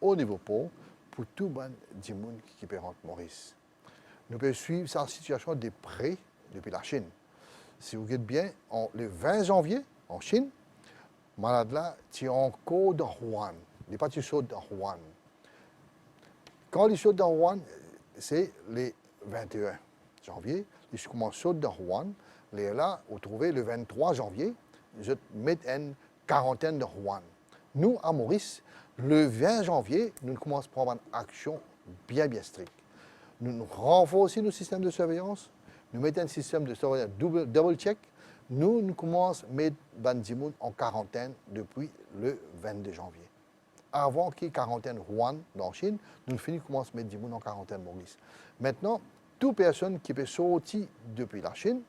au niveau port, pour tout le monde qui peut rentrer Maurice. Nous pouvons suivre cette situation de près depuis la Chine. Si vous regardez bien, le 20 janvier, en Chine, malade là, tu es encore dans Wuhan. Il n'est pas tu sautes dans Wuhan. Quand il saute dans Wuhan, c'est le 21 janvier. Il commence à sauter dans Wuhan. Et là, vous trouvez le 23 janvier, je mets une quarantaine de Wuhan. Nous, à Maurice, le 20 janvier, nous commençons à prendre une action bien stricte. Nous renforçons nos systèmes de surveillance. Nous mettons un système de surveillance double-check. Nous commençons à mettre Bandimoun en quarantaine depuis le 22 janvier. Avant qu'il y ait quarantaine Wuhan dans la Chine, nous commençons à mettre Bandimoun en quarantaine Maurice. Maintenant, toute personne qui peut sortir depuis la Chine,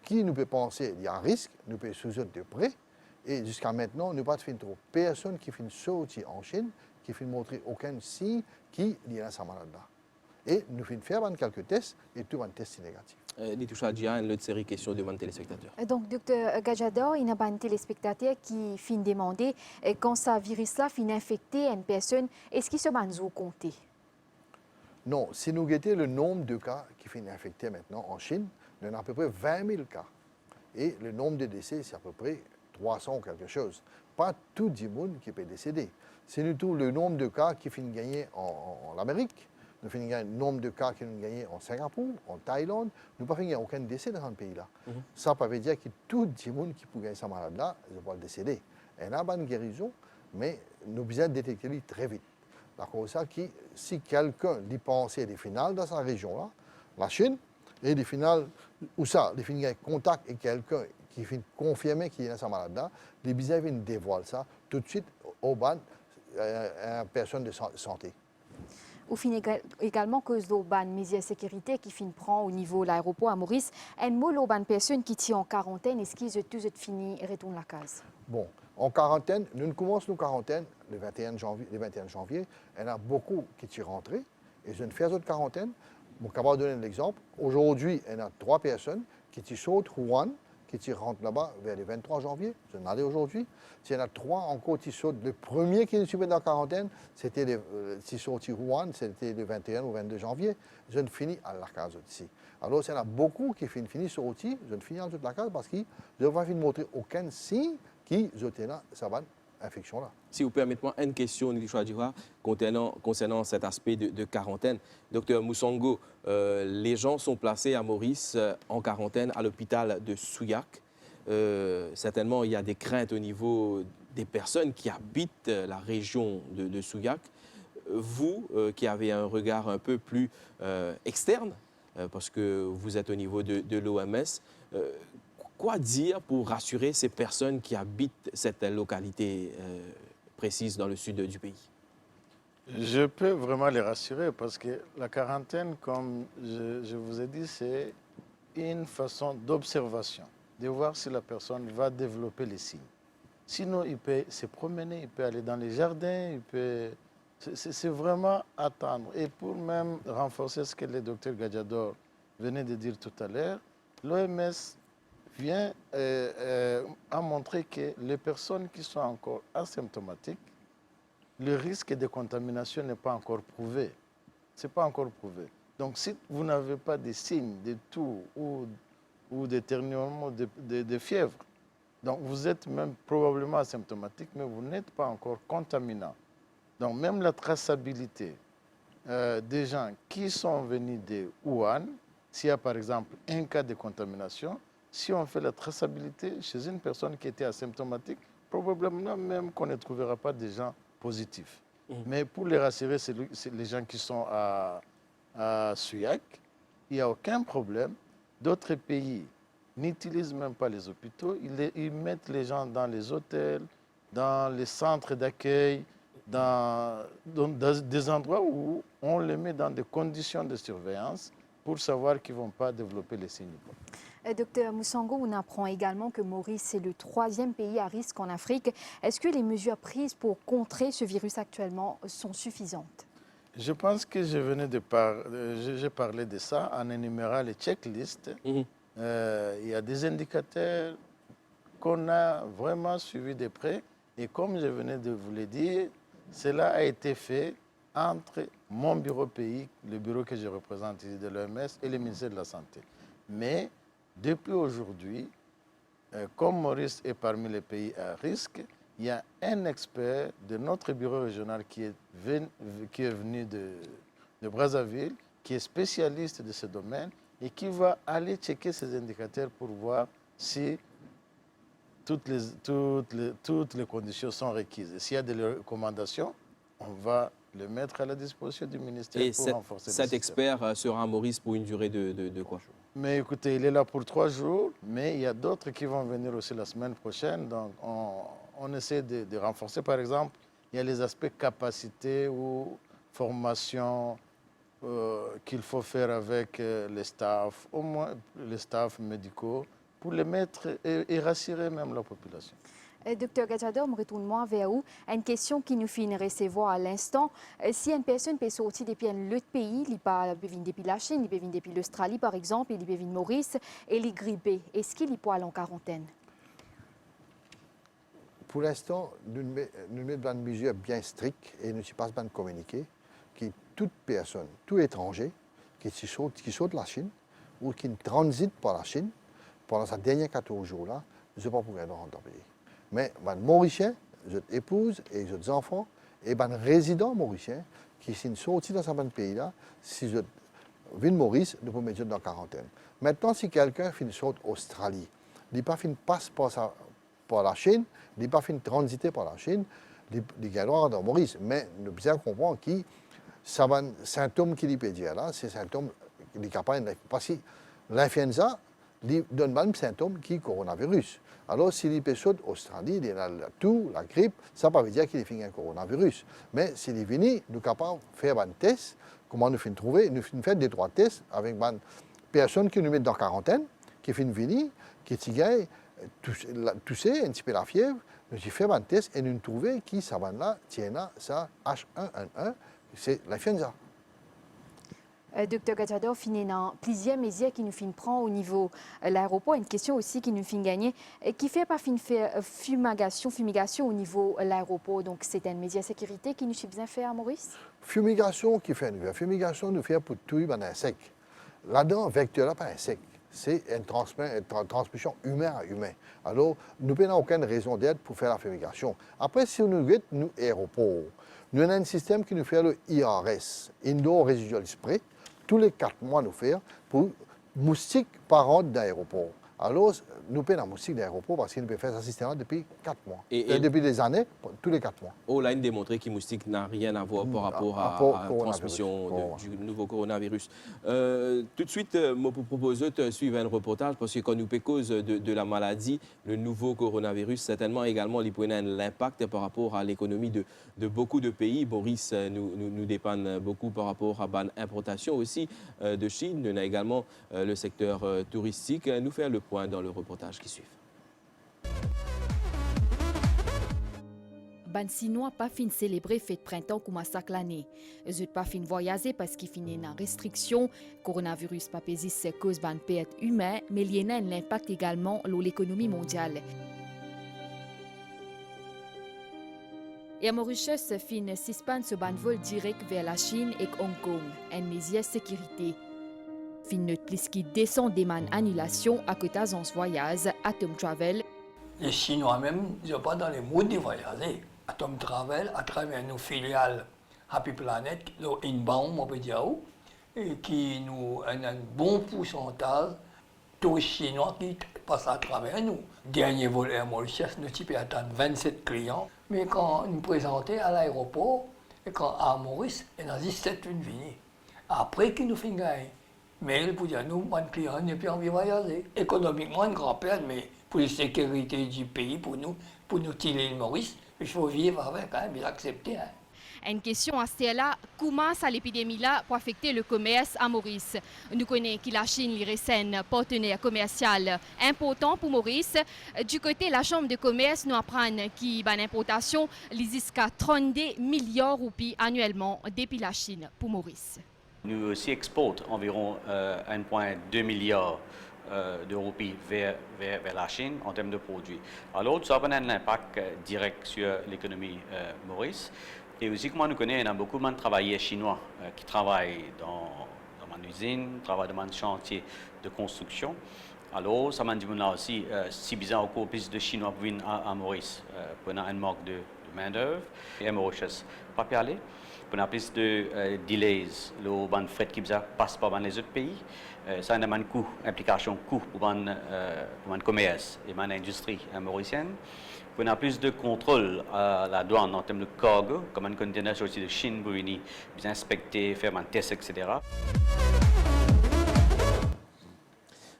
qui nous peut penser qu'il y a un risque, nous peut sous-être de près. Et jusqu'à maintenant, nous n'avons pas fait trop. Personne qui fait sortir en Chine, qui fait montrer aucun signe qu'il y a sa maladie-là. Et nous faisons quelques tests et tout un test négatif. Nitoucha Dia, une autre série de questions devant les téléspectateurs. Donc, docteur Gajador, il y a un téléspectateur qui fin demander quand ce virus-là fin infecter une personne, est-ce qu'il se manque compter? Non, si nous regardons le nombre de cas qui sont infectés maintenant en Chine, nous avons à peu près 20 000 cas. Et le nombre de décès, c'est à peu près 300 quelque chose. Pas tout le monde qui peut décéder. C'est du tout le nombre de cas qui finit gagner en Amérique. Nous finissons gagner le nombre de cas qui nous gagnés en Singapour, en Thaïlande. Nous n'avons pas gagné aucun décès dans ce pays-là. Ça veut dire que tout le monde qui peut gagner sa maladie-là, il va décéder. Il y a une bonne guérison, mais nous avons besoin de détecter très vite. D'accord, ça qui, si quelqu'un y pensait des finales dans sa région-là, la Chine, et des finales où ça, les finales contact avec quelqu'un qui finit confirmer qu'il a sa maladie-là, les bizarres viennent dévoiler ça tout de suite aux bonnes personnes de santé. Ou fin également cause de ban mesures de sécurité qui fin prend au niveau de l'aéroport à Maurice, un mot de personnes qui sont en quarantaine, est-ce qu'ils ont tous fini et retournent la case? Bon, en quarantaine, nous commençons nos quarantaines le 21 janvier. Il y en a beaucoup qui sont rentrés et je ne fais autre quarantaine. Je vais donner un exemple. Aujourd'hui, il y en a 3 personnes qui sortent Wuhan, qui rentrent là-bas vers le 23 janvier. Je n'en ai aujourd'hui. S'il y en a 3 encore qui sautent, le premier qui est suivi dans la quarantaine, c'était qui sorti Wuhan, c'était le 21 ou 22 janvier. Je ne finis à la case ici. Alors, il y en a beaucoup qui finissent sortis, je ne finis à toute la case parce qu'ils ne vont pas montrer aucun signe qui étaient là, ça va infection-là. Si vous permettez-moi une question, Nitoucha Dia, concernant cet aspect de quarantaine. Docteur Moussango, les gens sont placés à Maurice en quarantaine à l'hôpital de Souillac. Certainement, il y a des craintes au niveau des personnes qui habitent la région de Souillac. Vous, qui avez un regard un peu plus externe, parce que vous êtes au niveau de l'OMS, quoi dire pour rassurer ces personnes qui habitent cette localité précise dans le sud du pays? Je peux vraiment les rassurer parce que la quarantaine, comme je vous ai dit, c'est une façon d'observation, de voir si la personne va développer les signes. Sinon, il peut se promener, il peut aller dans les jardins, c'est vraiment attendre. Et pour même renforcer ce que le docteur Gadjador venait de dire tout à l'heure, l'OMS vient à montrer que les personnes qui sont encore asymptomatiques, le risque de contamination n'est pas encore prouvé. Ce n'est pas encore prouvé. Donc, si vous n'avez pas de signes de toux ou d'éternuement, de fièvre, donc vous êtes même probablement asymptomatique, mais vous n'êtes pas encore contaminant. Donc, même la traçabilité des gens qui sont venus de Wuhan, s'il y a par exemple un cas de contamination, si on fait la traçabilité chez une personne qui était asymptomatique, probablement même qu'on ne trouvera pas des gens positifs. Mais pour les rassurer, c'est les gens qui sont à Suyac, il n'y a aucun problème. D'autres pays n'utilisent même pas les hôpitaux, ils mettent les gens dans les hôtels, dans les centres d'accueil, dans des endroits où on les met dans des conditions de surveillance pour savoir qu'ils ne vont pas développer les signes. Docteur Moussango, on apprend également que Maurice est le 3e pays à risque en Afrique. Est-ce que les mesures prises pour contrer ce virus actuellement sont suffisantes? Je pense que j'ai parlé de ça en énumérant les checklists. Il y a des indicateurs qu'on a vraiment suivis de près. Et comme je venais de vous le dire, cela a été fait entre mon bureau pays, le bureau que je représente ici de l'OMS, et le ministère de la Santé. Mais depuis aujourd'hui, comme Maurice est parmi les pays à risque, il y a un expert de notre bureau régional qui est venu de Brazzaville, qui est spécialiste de ce domaine et qui va aller checker ces indicateurs pour voir si toutes les conditions sont requises. S'il y a des recommandations, on va le mettre à la disposition du ministère pour renforcer le système. Cet expert sera à Maurice pour une durée de quoi? Mais écoutez, il est là pour 3 jours, mais il y a d'autres qui vont venir aussi la semaine prochaine. Donc, on essaie de renforcer. Par exemple, il y a les aspects capacité ou formation qu'il faut faire avec les staffs, au moins les staffs médicaux, pour les mettre et rassurer même la population. Docteur Gadjador, je retourne vers vous. Une question qui nous fait recevoir à l'instant. Si une personne peut sortir depuis un autre pays, il peut venir depuis la Chine, il peut venir depuis l'Australie par exemple, il peut venir Maurice, et il est grippé, est-ce qu'il peut aller en quarantaine? Pour l'instant, nous mettons une mesure bien stricte et nous ne sommes pas communiquer que toute personne, tout étranger qui saute de la Chine ou qui transite par la Chine pendant ces derniers 14 jours-là, ne peut pas pouvoir rentrer dans le pays. Mais les Mauriciens, les épouses et les enfants, et les résidents mauriciens qui sont sortis dans ce pays-là, si je viens de Maurice, nous pouvons mettre dans la quarantaine. Maintenant, si quelqu'un sort d'Australie, il n'a pas passe par la Chine, il n'a pas transiter par la Chine, il a droit dans Maurice. Mais nous bien comprendre que ça va symptômes qu'il peut dire là, c'est symptômes qu'il est capable. Parce que l'influenza donne même symptômes qui coronavirus. Alors, si les personnes d'Australie, il a la toux, la grippe, ça ne veut pas dire qu'il est un coronavirus. Mais s'il est venu, nous sommes capables de faire un test. Comment nous faisons trouver? Nous faisons des 3 tests avec des personnes qui nous mettent dans la quarantaine, qui viennent venir, qui ont toussé, un petit peu la fièvre. Nous faisons un test et nous trouvons que ça va là, tiens ça H1N1, c'est l'influenza. Docteur Gadjador, finit dans plusieurs mesures qui nous prend au niveau de l'aéroport. Une question aussi qui nous gagner. Qui fait pas faire fumigation au niveau de l'aéroport? Donc, c'est une mesure de sécurité qui nous fait bien faire à Maurice? Fumigation qui fait une fumigation nous fait pour tuer les insectes. Là-dedans, vecteur pas insecte. C'est une transmission humain à humain. Alors, nous n'avons aucune raison d'être pour faire la fumigation. Après, si nous regardons nous aéroports, nous avons un système qui nous fait le IRS, Indoor Residual Spray. Tous les 4 mois, nous faisons pour moustiques par an d'aéroport. Alors, nous payons un moustique d'aéroport parce qu'il nous peut faire assister depuis 4 mois. Et Depuis des années, tous les 4 mois. On a démontré que moustique n'a rien à voir par rapport à la transmission du nouveau coronavirus. Tout de suite, je vous propose de suivre un reportage parce que quand nous cause de la maladie, le nouveau coronavirus, certainement également, il peut avoir l'impact par rapport à l'économie de beaucoup de pays. Boris nous dépanne beaucoup par rapport à l'importation aussi de Chine. Nous avons également le secteur touristique. Nous faire le point dans le reportage qui suit. Les Chinois pas fin célébrer fête printemps comme à chaque année. Ils n'ont pas fin voyager parce qu'ils finissent en restriction. Coronavirus pas pésis cause ban perte humain, mais il y a un impact également sur l'économie mondiale. Et à Mauritius, fin suspend ce ban vol direct vers la Chine et Hong Kong, une mesure sécurité. Fin note plus qui descend des man annulation à côté de ce voyage, Atom Travel. Les Chinois même, ils sont pas dans les modes de voyager. Atom Travel, à travers nos filiales Happy Planet, inbound, on peut dire, et qui nous a un bon pourcentage de touristes chinois qui passent à travers nous. Dernier vol Air Mauritius, nous types attendre 27 clients. Mais quand nous présentons à l'aéroport, et quand à Maurice, il y a 17 une vie. Après, qui nous fait gagner. Mais pour dire, nous, mon client n'a plus envie de voyager. Économiquement, une grande perte, mais pour la sécurité du pays, pour nous tirer le Maurice, il faut vivre avec, mais l'accepter. Une question à ce là, comment ça l'épidémie là pour affecter le commerce à Maurice? Nous connaissons que la Chine est un partenaire commercial important pour Maurice. Du côté de la Chambre de commerce, nous apprenons qu'il y a une importation jusqu'à 32 milliards de roupies annuellement depuis la Chine pour Maurice. Nous aussi exportons environ 1,2 milliard de roupies vers la Chine en termes de produits. Alors, ça a un impact direct sur l'économie Maurice. Et aussi, comme nous connaissons, il y a beaucoup de travailleurs chinois qui travaillent dans une usine, travaillent dans un chantier de construction. Alors, ça m'a dit aussi, si bizarre encore plus de Chinois viennent à Maurice, pour un manque de main-d'œuvre. Et à Mauritius, pas aller. On a plus de delays, le ban fret qui passe par les autres pays. Ça a un coût, implication coût pour le commerce et l'industrie mauricienne. On a plus de contrôle à la douane en termes de cargo, comme un conteneur aussi de Chine, Brunei, bien inspecter, faire un test, etc.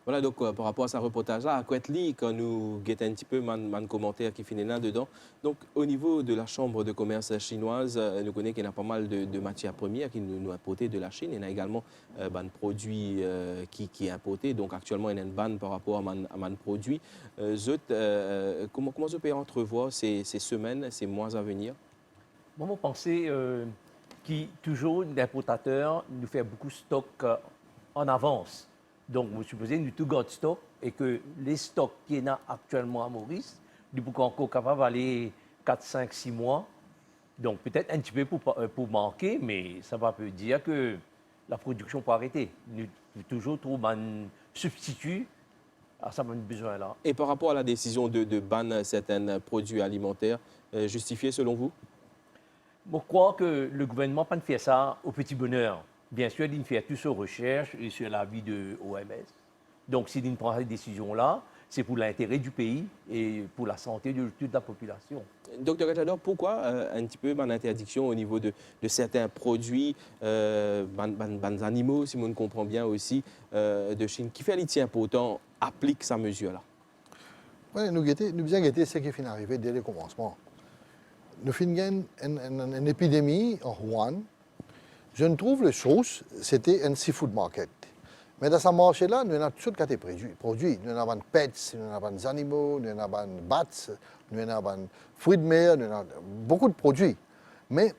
Voilà, donc par rapport à ce reportage-là, à Quetli, quand nous guettons un petit peu mon commentaire qui finit là-dedans, donc au niveau de la Chambre de commerce chinoise, nous connaissons qu'il y a pas mal de matières premières qui nous importées de la Chine. Il y a également des produits qui sont importés, donc actuellement il y a une banne par rapport à mon produit. Comment vous pouvez entrevoir ces semaines, ces mois à venir? Moi, je pense que toujours l'importateur nous fait beaucoup de stock en avance. Donc, vous supposez nous tout garde stock et que les stocks qui y a actuellement à Maurice, nous sommes encore capables d'aller 4, 5, 6 mois. Donc, peut-être un petit peu pour manquer, mais ça ne va pas dire que la production peut arrêter. Nous toujours trouver un substitut à ce besoin-là. Et par rapport à la décision de ban certains produits alimentaires, justifiée selon vous? Je crois que le gouvernement n'a pas fait ça au petit bonheur. Bien sûr, il fait tout sur recherche et sur l'avis de l'OMS. Donc, s'il prend cette décision-là, c'est pour l'intérêt du pays et pour la santé de toute la population. Docteur Gajador, pourquoi un petit peu l'interdiction au niveau de certains produits, des animaux, si on ne comprend bien aussi, de Chine, qui fait l'ITIEN pourtant applique sa mesure-là? Oui, nous bien guetter ce qui est arrivé dès le commencement. Nous finissons une épidémie en Wuhan. Je ne trouve les choses, c'était un seafood market. Mais dans ce marché-là, nous avons toutes sortes de produits. Nous avons des pets, nous avons des animaux, nous avons des bats, nous avons des fruits de mer, nous avons beaucoup de produits. Mais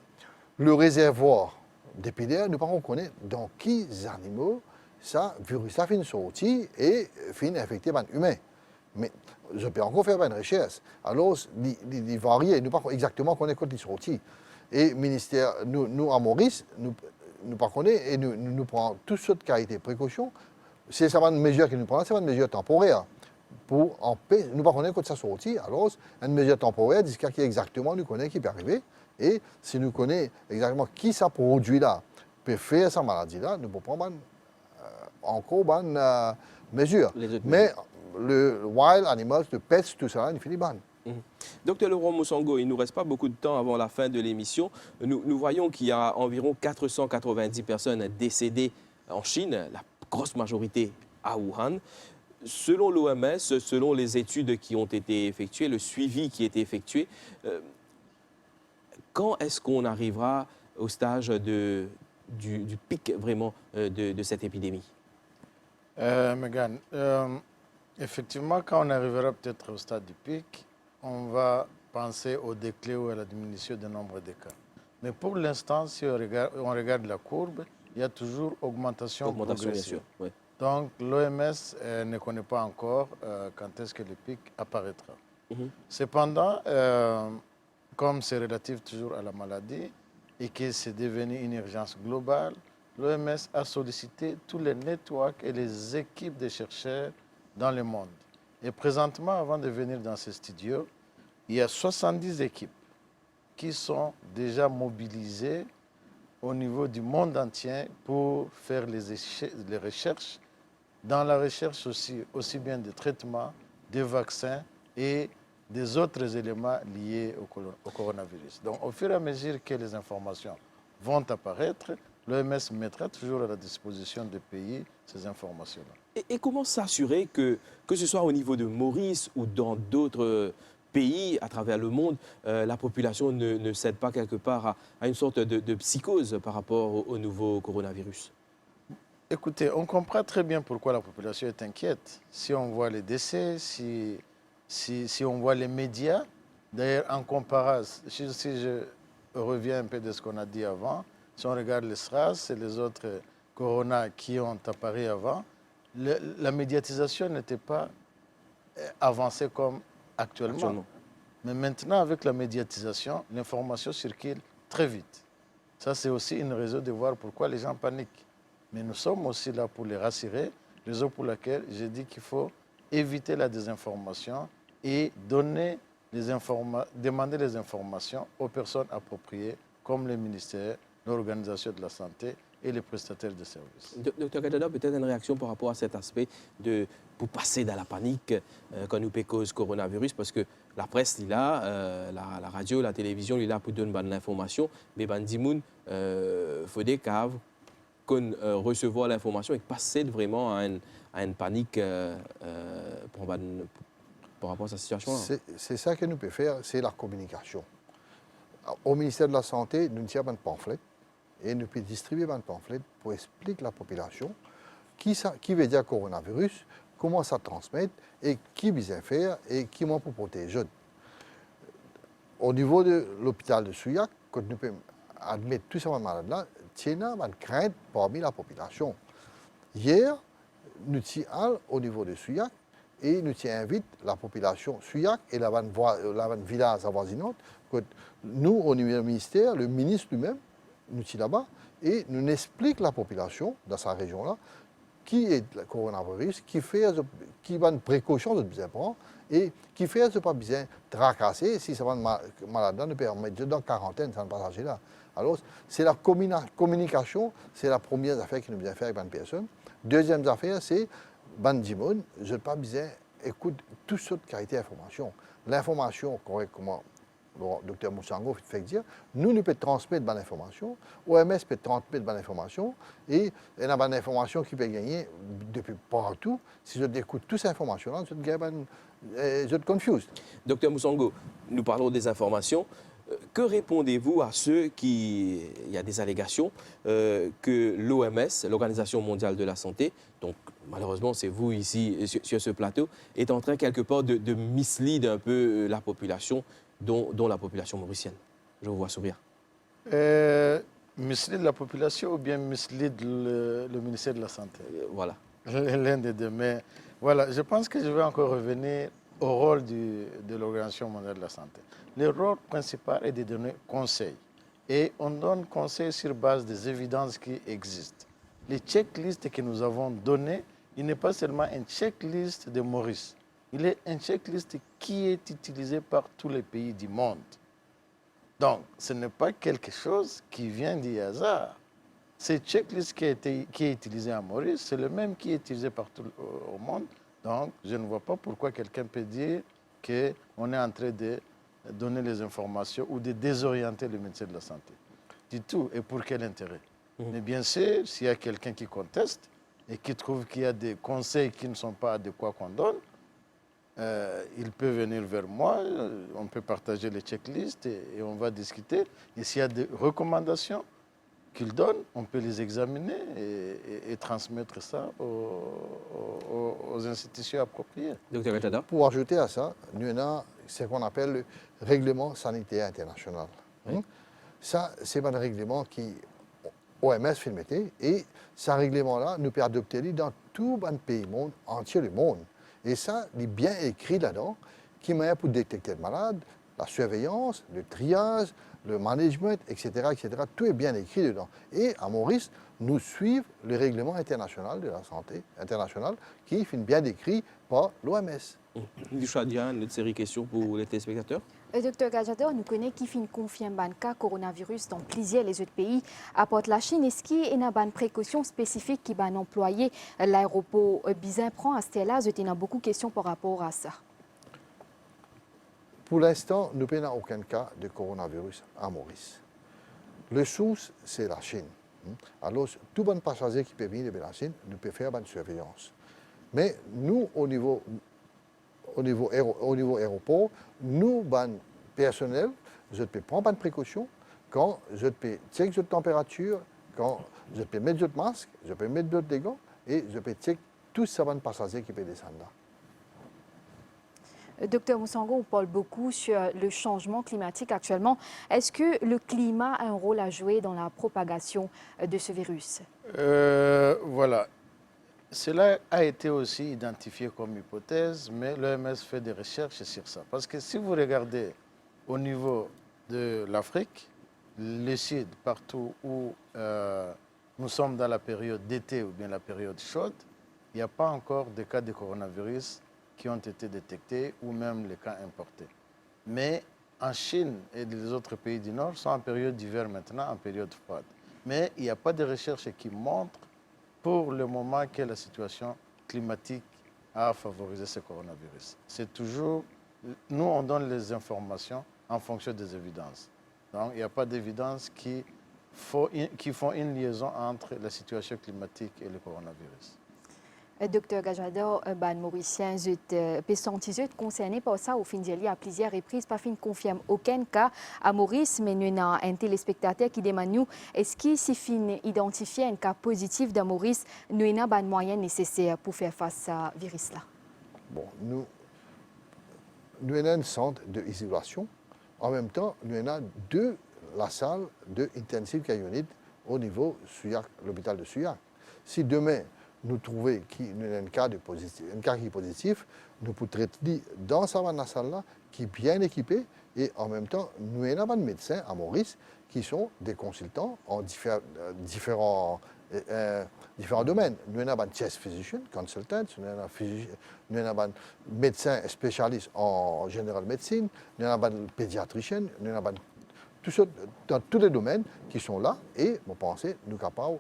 le réservoir d'épidémie, nous ne connaissons pas dans quels animaux ça virus a fini sorti et fini infecté par humain. Mais je peux encore faire une recherche. Alors, il varie, nous ne savons pas exactement quand il est sorti. Et ministère, nous à Maurice, nous pas connaissons et nous prenons toutes sortes de qualités, précautions. C'est ça une mesure que nous prenons, c'est une mesure temporaire. Pour empêcher, nous ne connaissons pas quand ça sortit, alors une mesure temporaire jusqu'à qui exactement nous connaissons qui peut arriver. Et si nous connaissons exactement qui ça produit là, peut faire cette maladie là, nous pouvons prendre encore une mesure. Mais le wild animals, le pets, tout ça, il finit ban. Docteur Laurent Moussango, il ne nous reste pas beaucoup de temps avant la fin de l'émission. Nous voyons qu'il y a environ 490 personnes décédées en Chine, la grosse majorité à Wuhan. Selon l'OMS, selon les études qui ont été effectuées, le suivi qui a été effectué, quand est-ce qu'on arrivera au stage du pic vraiment de cette épidémie? Megan, effectivement, quand on arrivera peut-être au stade du pic, on va penser au déclin ou à la diminution du nombre de cas. Mais pour l'instant, si on regarde la courbe, il y a toujours augmentation progressive. Bien sûr, oui. Donc l'OMS ne connaît pas encore quand est-ce que le pic apparaîtra. Cependant, comme c'est relatif toujours à la maladie et que c'est devenu une urgence globale, l'OMS a sollicité tous les networks et les équipes de chercheurs dans le monde. Et présentement, avant de venir dans ce studio, il y a 70 équipes qui sont déjà mobilisées au niveau du monde entier pour faire les recherches, dans la recherche aussi bien des traitements, des vaccins et des autres éléments liés au coronavirus. Donc, au fur et à mesure que les informations vont apparaître, l'OMS mettra toujours à la disposition des pays ces informations-là. Et comment s'assurer que ce soit au niveau de Maurice ou dans d'autres pays à travers le monde, la population ne cède pas quelque part à une sorte de psychose par rapport au nouveau coronavirus? Écoutez, on comprend très bien pourquoi la population est inquiète. Si on voit les décès, si on voit les médias, d'ailleurs en comparaison, si je reviens un peu de ce qu'on a dit avant, si on regarde les SRAS et les autres corona qui ont apparu avant, la médiatisation n'était pas avancée comme actuellement. Mais maintenant, avec la médiatisation, l'information circule très vite. Ça, c'est aussi une raison de voir pourquoi les gens paniquent. Mais nous sommes aussi là pour les rassurer, raison pour laquelle j'ai dit qu'il faut éviter la désinformation et demander les informations aux personnes appropriées, comme les ministères, l'Organisation de la santé et les prestataires de services. Docteur Gadada, peut-être une réaction par rapport à cet aspect pour passer dans la panique quand nous cause coronavirus, parce que la presse est là, la radio, la télévision est là pour donner de l'information, mais il faut des caves recevoir l'information et passer vraiment à une panique par rapport à sa situation. C'est ça que nous pouvons faire, c'est la communication. Au ministère de la Santé, nous avons un pamphlet et nous pouvons distribuer un pamphlet pour expliquer à la population qui veut dire coronavirus, comment ça transmet et qui besoin faire et qui pour protéger. Au niveau de l'hôpital de Souillac, quand nous pouvons admettre tous ces malades-là, il y a une crainte parmi la population. Hier, nous sommes au niveau de Souillac et nous invitons la population Souillac et la village avoisinante. Nous, au niveau du ministère, le ministre lui-même, nous sommes là-bas et nous explique la population dans sa région-là qui est le coronavirus, qui a une précaution de bien prendre et qui fait de pas besoin tracasser si ça va malade, nous permettre dans quarantaine, ça ne pas passager là. Alors, c'est la communication, c'est la première affaire que nous devons faire avec une personne. Deuxième affaire, c'est Bandimon, je n'ai pas besoin écoute toute sorte de qualité d'information. L'information, correctement, le docteur Moussango fait dire, nous pouvons transmettre bonne information, OMS peut transmettre bonne information, et il y a bonne information qui peut gagner depuis partout. Si je écoute toutes ces informations-là, je te confuse. Docteur Moussango, nous parlons des informations. Que répondez-vous à ceux qui... Il y a des allégations que l'OMS, l'Organisation mondiale de la santé, donc malheureusement c'est vous ici sur ce plateau, est en train quelque part de mislead un peu la population, dont la population mauricienne. Je vous vois sourire. Mislead la population ou bien mislead le ministère de la Santé? Voilà. L'un des deux. Mais voilà, je pense que je vais encore revenir au rôle de l'Organisation mondiale de la santé. Le rôle principal est de donner conseil. Et on donne conseil sur base des évidences qui existent. Les checklists que nous avons données, il n'est pas seulement une checklist de Maurice. Il est une checklist qui est utilisée par tous les pays du monde. Donc, ce n'est pas quelque chose qui vient du hasard. Cette checklist qui est utilisée à Maurice, c'est le même qui est utilisé partout au monde Donc, je ne vois pas pourquoi quelqu'un peut dire qu'on est en train de donner les informations ou de désorienter le ministère de la Santé. Du tout. Et pour quel intérêt? Mais bien sûr, s'il y a quelqu'un qui conteste et qui trouve qu'il y a des conseils qui ne sont pas adéquats qu'on donne, il peut venir vers moi, on peut partager les checklists et on va discuter. Et s'il y a des recommandations qu'il donne, on peut les examiner et transmettre ça aux institutions appropriées. Docteur Gatada. Pour ajouter à ça, nous avons ce qu'on appelle le règlement sanitaire international. Ça, c'est un règlement qui OMS fait mettre et ce règlement-là nous permet adopter dans tout le pays monde, entier le monde. Et ça, il est bien écrit là-dedans, qui m'a pour détecter le malade, la surveillance, le triage, le management, etc., etc. Tout est bien écrit dedans. Et à Maurice, nous suivons le règlement international de la santé international qui est bien décrit par l'OMS. Lishadia, une série de questions pour les téléspectateurs. Docteur Gajador, nous connaissons qui fait confirme le cas coronavirus dans plusieurs les autres pays. À part la Chine, est-ce qu'il y a une précaution spécifique qui va employer l'aéroport Bizin prend à ce là? Il y a beaucoup de questions par rapport à ça. Pour l'instant, nous n'avons aucun cas de coronavirus à Maurice. Le source, c'est la Chine. Alors, tout bon passager qui peut venir de la Chine, nous peut faire une surveillance. Mais nous, au niveau aéroport, nous, personnel, je peux prendre une précaution quand je peux checker votre température, quand je peux mettre votre masque, je peux mettre d'autres gants et je peux checker tous ces passagers qui peuvent descendre là. Docteur Moussango, on parle beaucoup sur le changement climatique actuellement. Est-ce que le climat a un rôle à jouer dans la propagation de ce virus? Voilà. Cela a été aussi identifié comme hypothèse, mais l'OMS fait des recherches sur ça. Parce que si vous regardez au niveau de l'Afrique, le Sud, partout où nous sommes dans la période d'été ou bien la période chaude, il n'y a pas encore de cas de coronavirus qui ont été détectés ou même les cas importés. Mais en Chine et les autres pays du Nord sont en période d'hiver maintenant, en période froide. Mais il n'y a pas de recherche qui montre pour le moment que la situation climatique a favorisé ce coronavirus. C'est toujours, nous on donne les informations en fonction des évidences. Donc il n'y a pas d'évidence qui font une liaison entre la situation climatique et le coronavirus. Docteur Gajador, Mauricien, vous êtes senti concerné par ça au fin d'année à plusieurs reprises, pas fin confirme aucun cas à Maurice, mais nous avons un téléspectateur qui demande nous, est-ce qu'il suffit d'identifier un cas positif dans Maurice, nous avons un moyen nécessaire pour faire face à ce virus-là? Bon, nous avons un centre d'isolation. En même temps, nous avons la salle de intensive care unit au niveau de l'hôpital de Souillac. Si demain, nous trouvons qu'il y a un cas qui est positif, nous pouvons traiter dans cette salle-là qui est bien équipée et en même temps, nous avons des médecins à Maurice qui sont des consultants en différents domaines. Nous avons un chest physician, consultant, nous avons un médecin spécialiste en general medicine, nous avons un pédiatricien, nous avons tout ça dans tous les domaines qui sont là et, je pense, nous sommes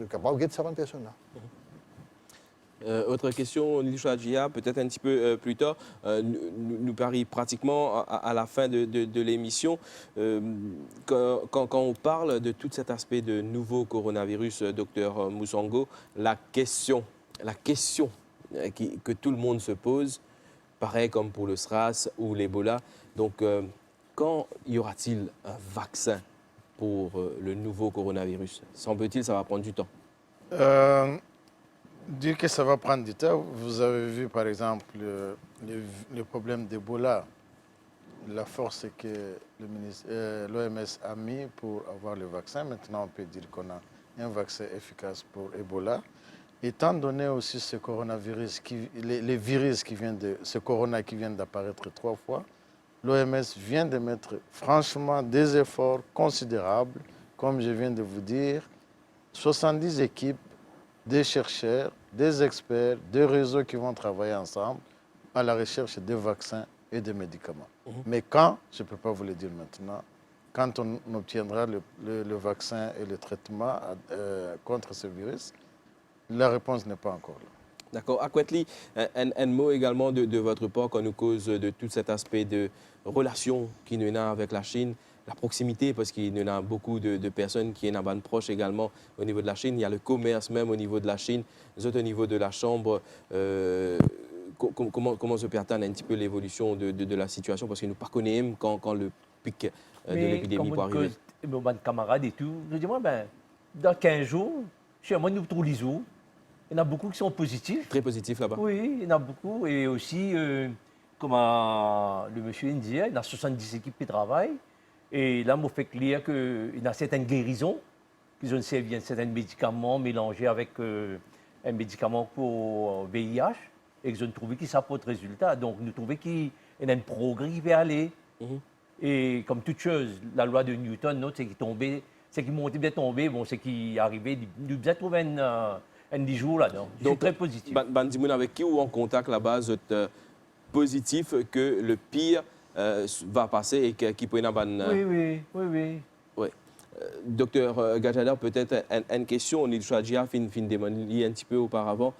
capables de cette personne-là. Autre question, Lishadia, peut-être un petit peu plus tard. Nous parions pratiquement à la fin de l'émission. Quand on parle de tout cet aspect de nouveau coronavirus, docteur Moussango, la question que tout le monde se pose, pareil comme pour le SRAS ou l'Ebola. Donc, quand y aura-t-il un vaccin pour le nouveau coronavirus? Semble-t-il, ça va prendre du temps. Dire que ça va prendre du temps, vous avez vu par exemple le problème d'Ebola, la force que l'OMS a mis pour avoir le vaccin. Maintenant, on peut dire qu'on a un vaccin efficace pour Ebola. Étant donné aussi ce coronavirus, les virus qui viennent ce corona qui vient d'apparaître 3 fois, l'OMS vient de mettre franchement des efforts considérables. Comme je viens de vous dire, 70 équipes, des chercheurs, des experts, des réseaux qui vont travailler ensemble à la recherche de vaccins et de médicaments. Mais quand, je ne peux pas vous le dire maintenant, quand on obtiendra le vaccin et le traitement contre ce virus, La réponse n'est pas encore là. D'accord. Akwetli, un mot également de votre part quand nous cause de tout cet aspect de relation qui nous a avec la Chine, la proximité, parce qu'il y a beaucoup de personnes qui sont proches également au niveau de la Chine. Il y a le commerce même au niveau de la Chine. Nous autres, au niveau de la Chambre, comment se perçoit un petit peu l'évolution de la situation, parce que nous ne connaissons pas quand le pic de l'épidémie peut arriver. Mes camarades et tout, je dis, moi, ben, dans 15 jours, chez moi, nous tous les jours, il y en a beaucoup qui sont positifs. Très positifs là-bas. Oui, il y en a beaucoup. Et aussi, comme le monsieur disait, il y a 70 équipes qui travaillent. Et là, on fait clair qu'il y a certaines guérisons, qu'ils ont servi certains médicaments mélangés avec un médicament pour VIH, et qu'ils ont trouvé qu'ils s'apportent résultat. Donc, nous trouvons qu'il y a un progrès qui va aller. Et comme toute chose, la loi de Newton, c'est qu'il tombait, c'est qu'il montait bien tombé, bon, c'est qu'il arrivait, nous devons trouver un 10 jours là-dedans. Donc, très positif. Bandimoun, avec qui ou en contact là-bas, êtes positif que le pire va passer et qui peut y avoir Oui. Docteur Gajador, peut-être une question, on est déjà fin démoli un petit peu auparavant.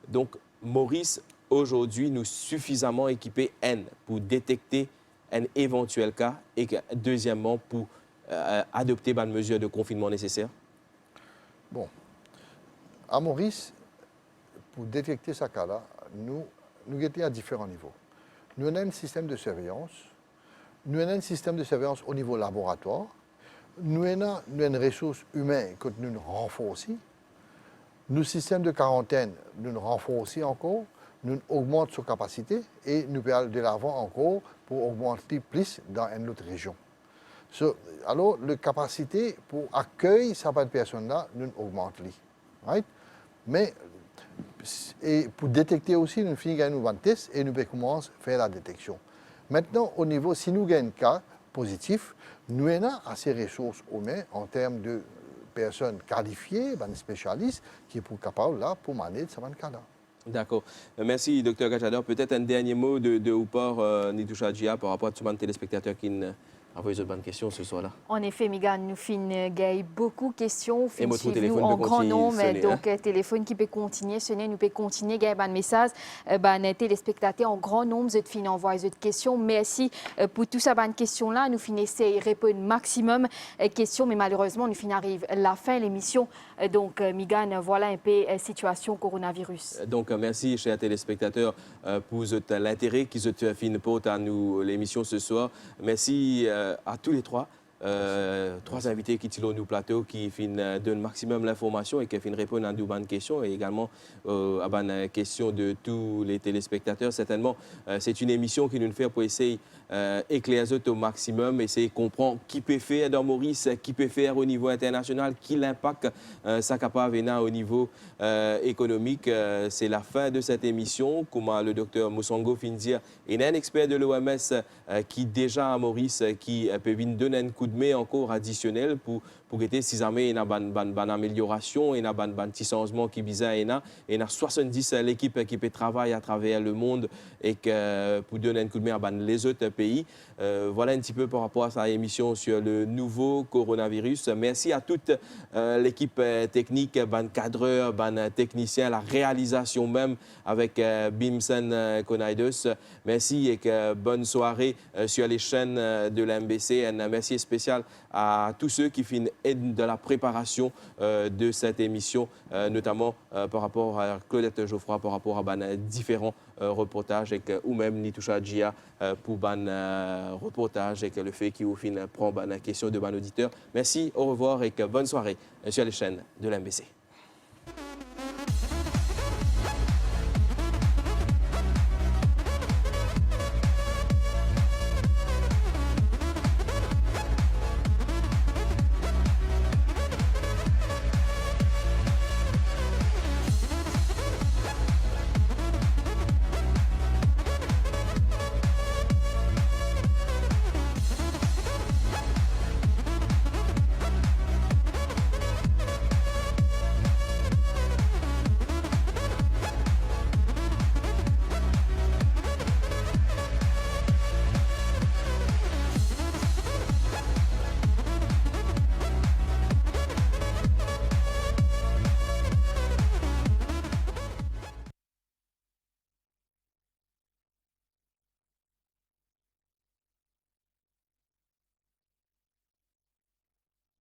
Donc, Maurice, aujourd'hui, nous suffisamment équipés pour détecter un éventuel cas et que, deuxièmement, pour adopter les mesures de confinement nécessaires? Bon. À Maurice, pour détecter ce cas-là, nous étions à différents niveaux. Nous avons un système de surveillance. Nous avons un système de surveillance au niveau laboratoire. Nous avons une ressource humaine que nous renforçons. Nos systèmes de quarantaine, nous renforçons encore. Nous augmentons sa capacité et nous allons de l'avant encore pour augmenter plus dans une autre région. Alors, la capacité pour accueillir cette personne-là, nous augmentons. Right? Mais et pour détecter aussi, nous finissons un test et nous commençons à faire la détection. Maintenant, au niveau, si nous avons un cas positif, nous avons assez de ressources humaines en termes de personnes qualifiées, des spécialistes, qui sont capables là pour manager ce cas-là. D'accord. Merci, Dr Gajador. Peut-être un dernier mot de ou part, Nitoucha Djia, par rapport à tous les téléspectateurs qui envoyé une bonne question ce soir-là. En effet, Migan, nous avons beaucoup de questions. Et nous suivons en grand nombre. Donc, téléphone qui peut continuer, sonner, nous peut continuer, gagner un message. Téléspectateurs en grand nombre, nous fin envoyer des questions. Merci pour tout ça, bonne question-là. Nous finissons de répondre maximum de questions, mais malheureusement, nous arrive à la fin de l'émission. Donc, Migan, voilà un peu la situation coronavirus. Donc, merci, chers téléspectateurs, pour l'intérêt qu'ils ont fait pour nous l'émission ce soir. Merci à tous les trois invités qui sont au plateau, qui donnent maximum l'information et qui répondent à de bonnes questions et également à bonnes questions de tous les téléspectateurs. Certainement, c'est une émission qui nous fait pour essayer d'éclairer au maximum, essayer de comprendre qui peut faire dans Maurice, qui peut faire au niveau international, qui l'impact ça capable au niveau économique. C'est la fin de cette émission. Comme le docteur Moussongo vient de dire, il y a un expert de l'OMS qui déjà à Maurice qui peut donner un coup de main encore additionnel pour que si jamais il y a une amélioration, il y a un petit changement qui est bizarre, il y a 70 l'équipe qui peut travailler à travers le monde et que pour donner un coup de main à les autres pays. Voilà un petit peu par rapport à sa émission sur le nouveau coronavirus. Merci à toute l'équipe technique, ban cadreur, ban technicien, la réalisation même avec Bimsen Konaidos. Merci et bonne soirée sur les chaînes de l'MBC. Un merci spécial à tous ceux qui finissent de la préparation de cette émission, notamment par rapport à Claudette Geoffroy, par rapport à différents reportages, ou même Nitoucha Djia pour ban reportage et le fait qu'il prend la question de ban auditeur. Merci, au revoir et bonne soirée sur les chaînes de l'MBC.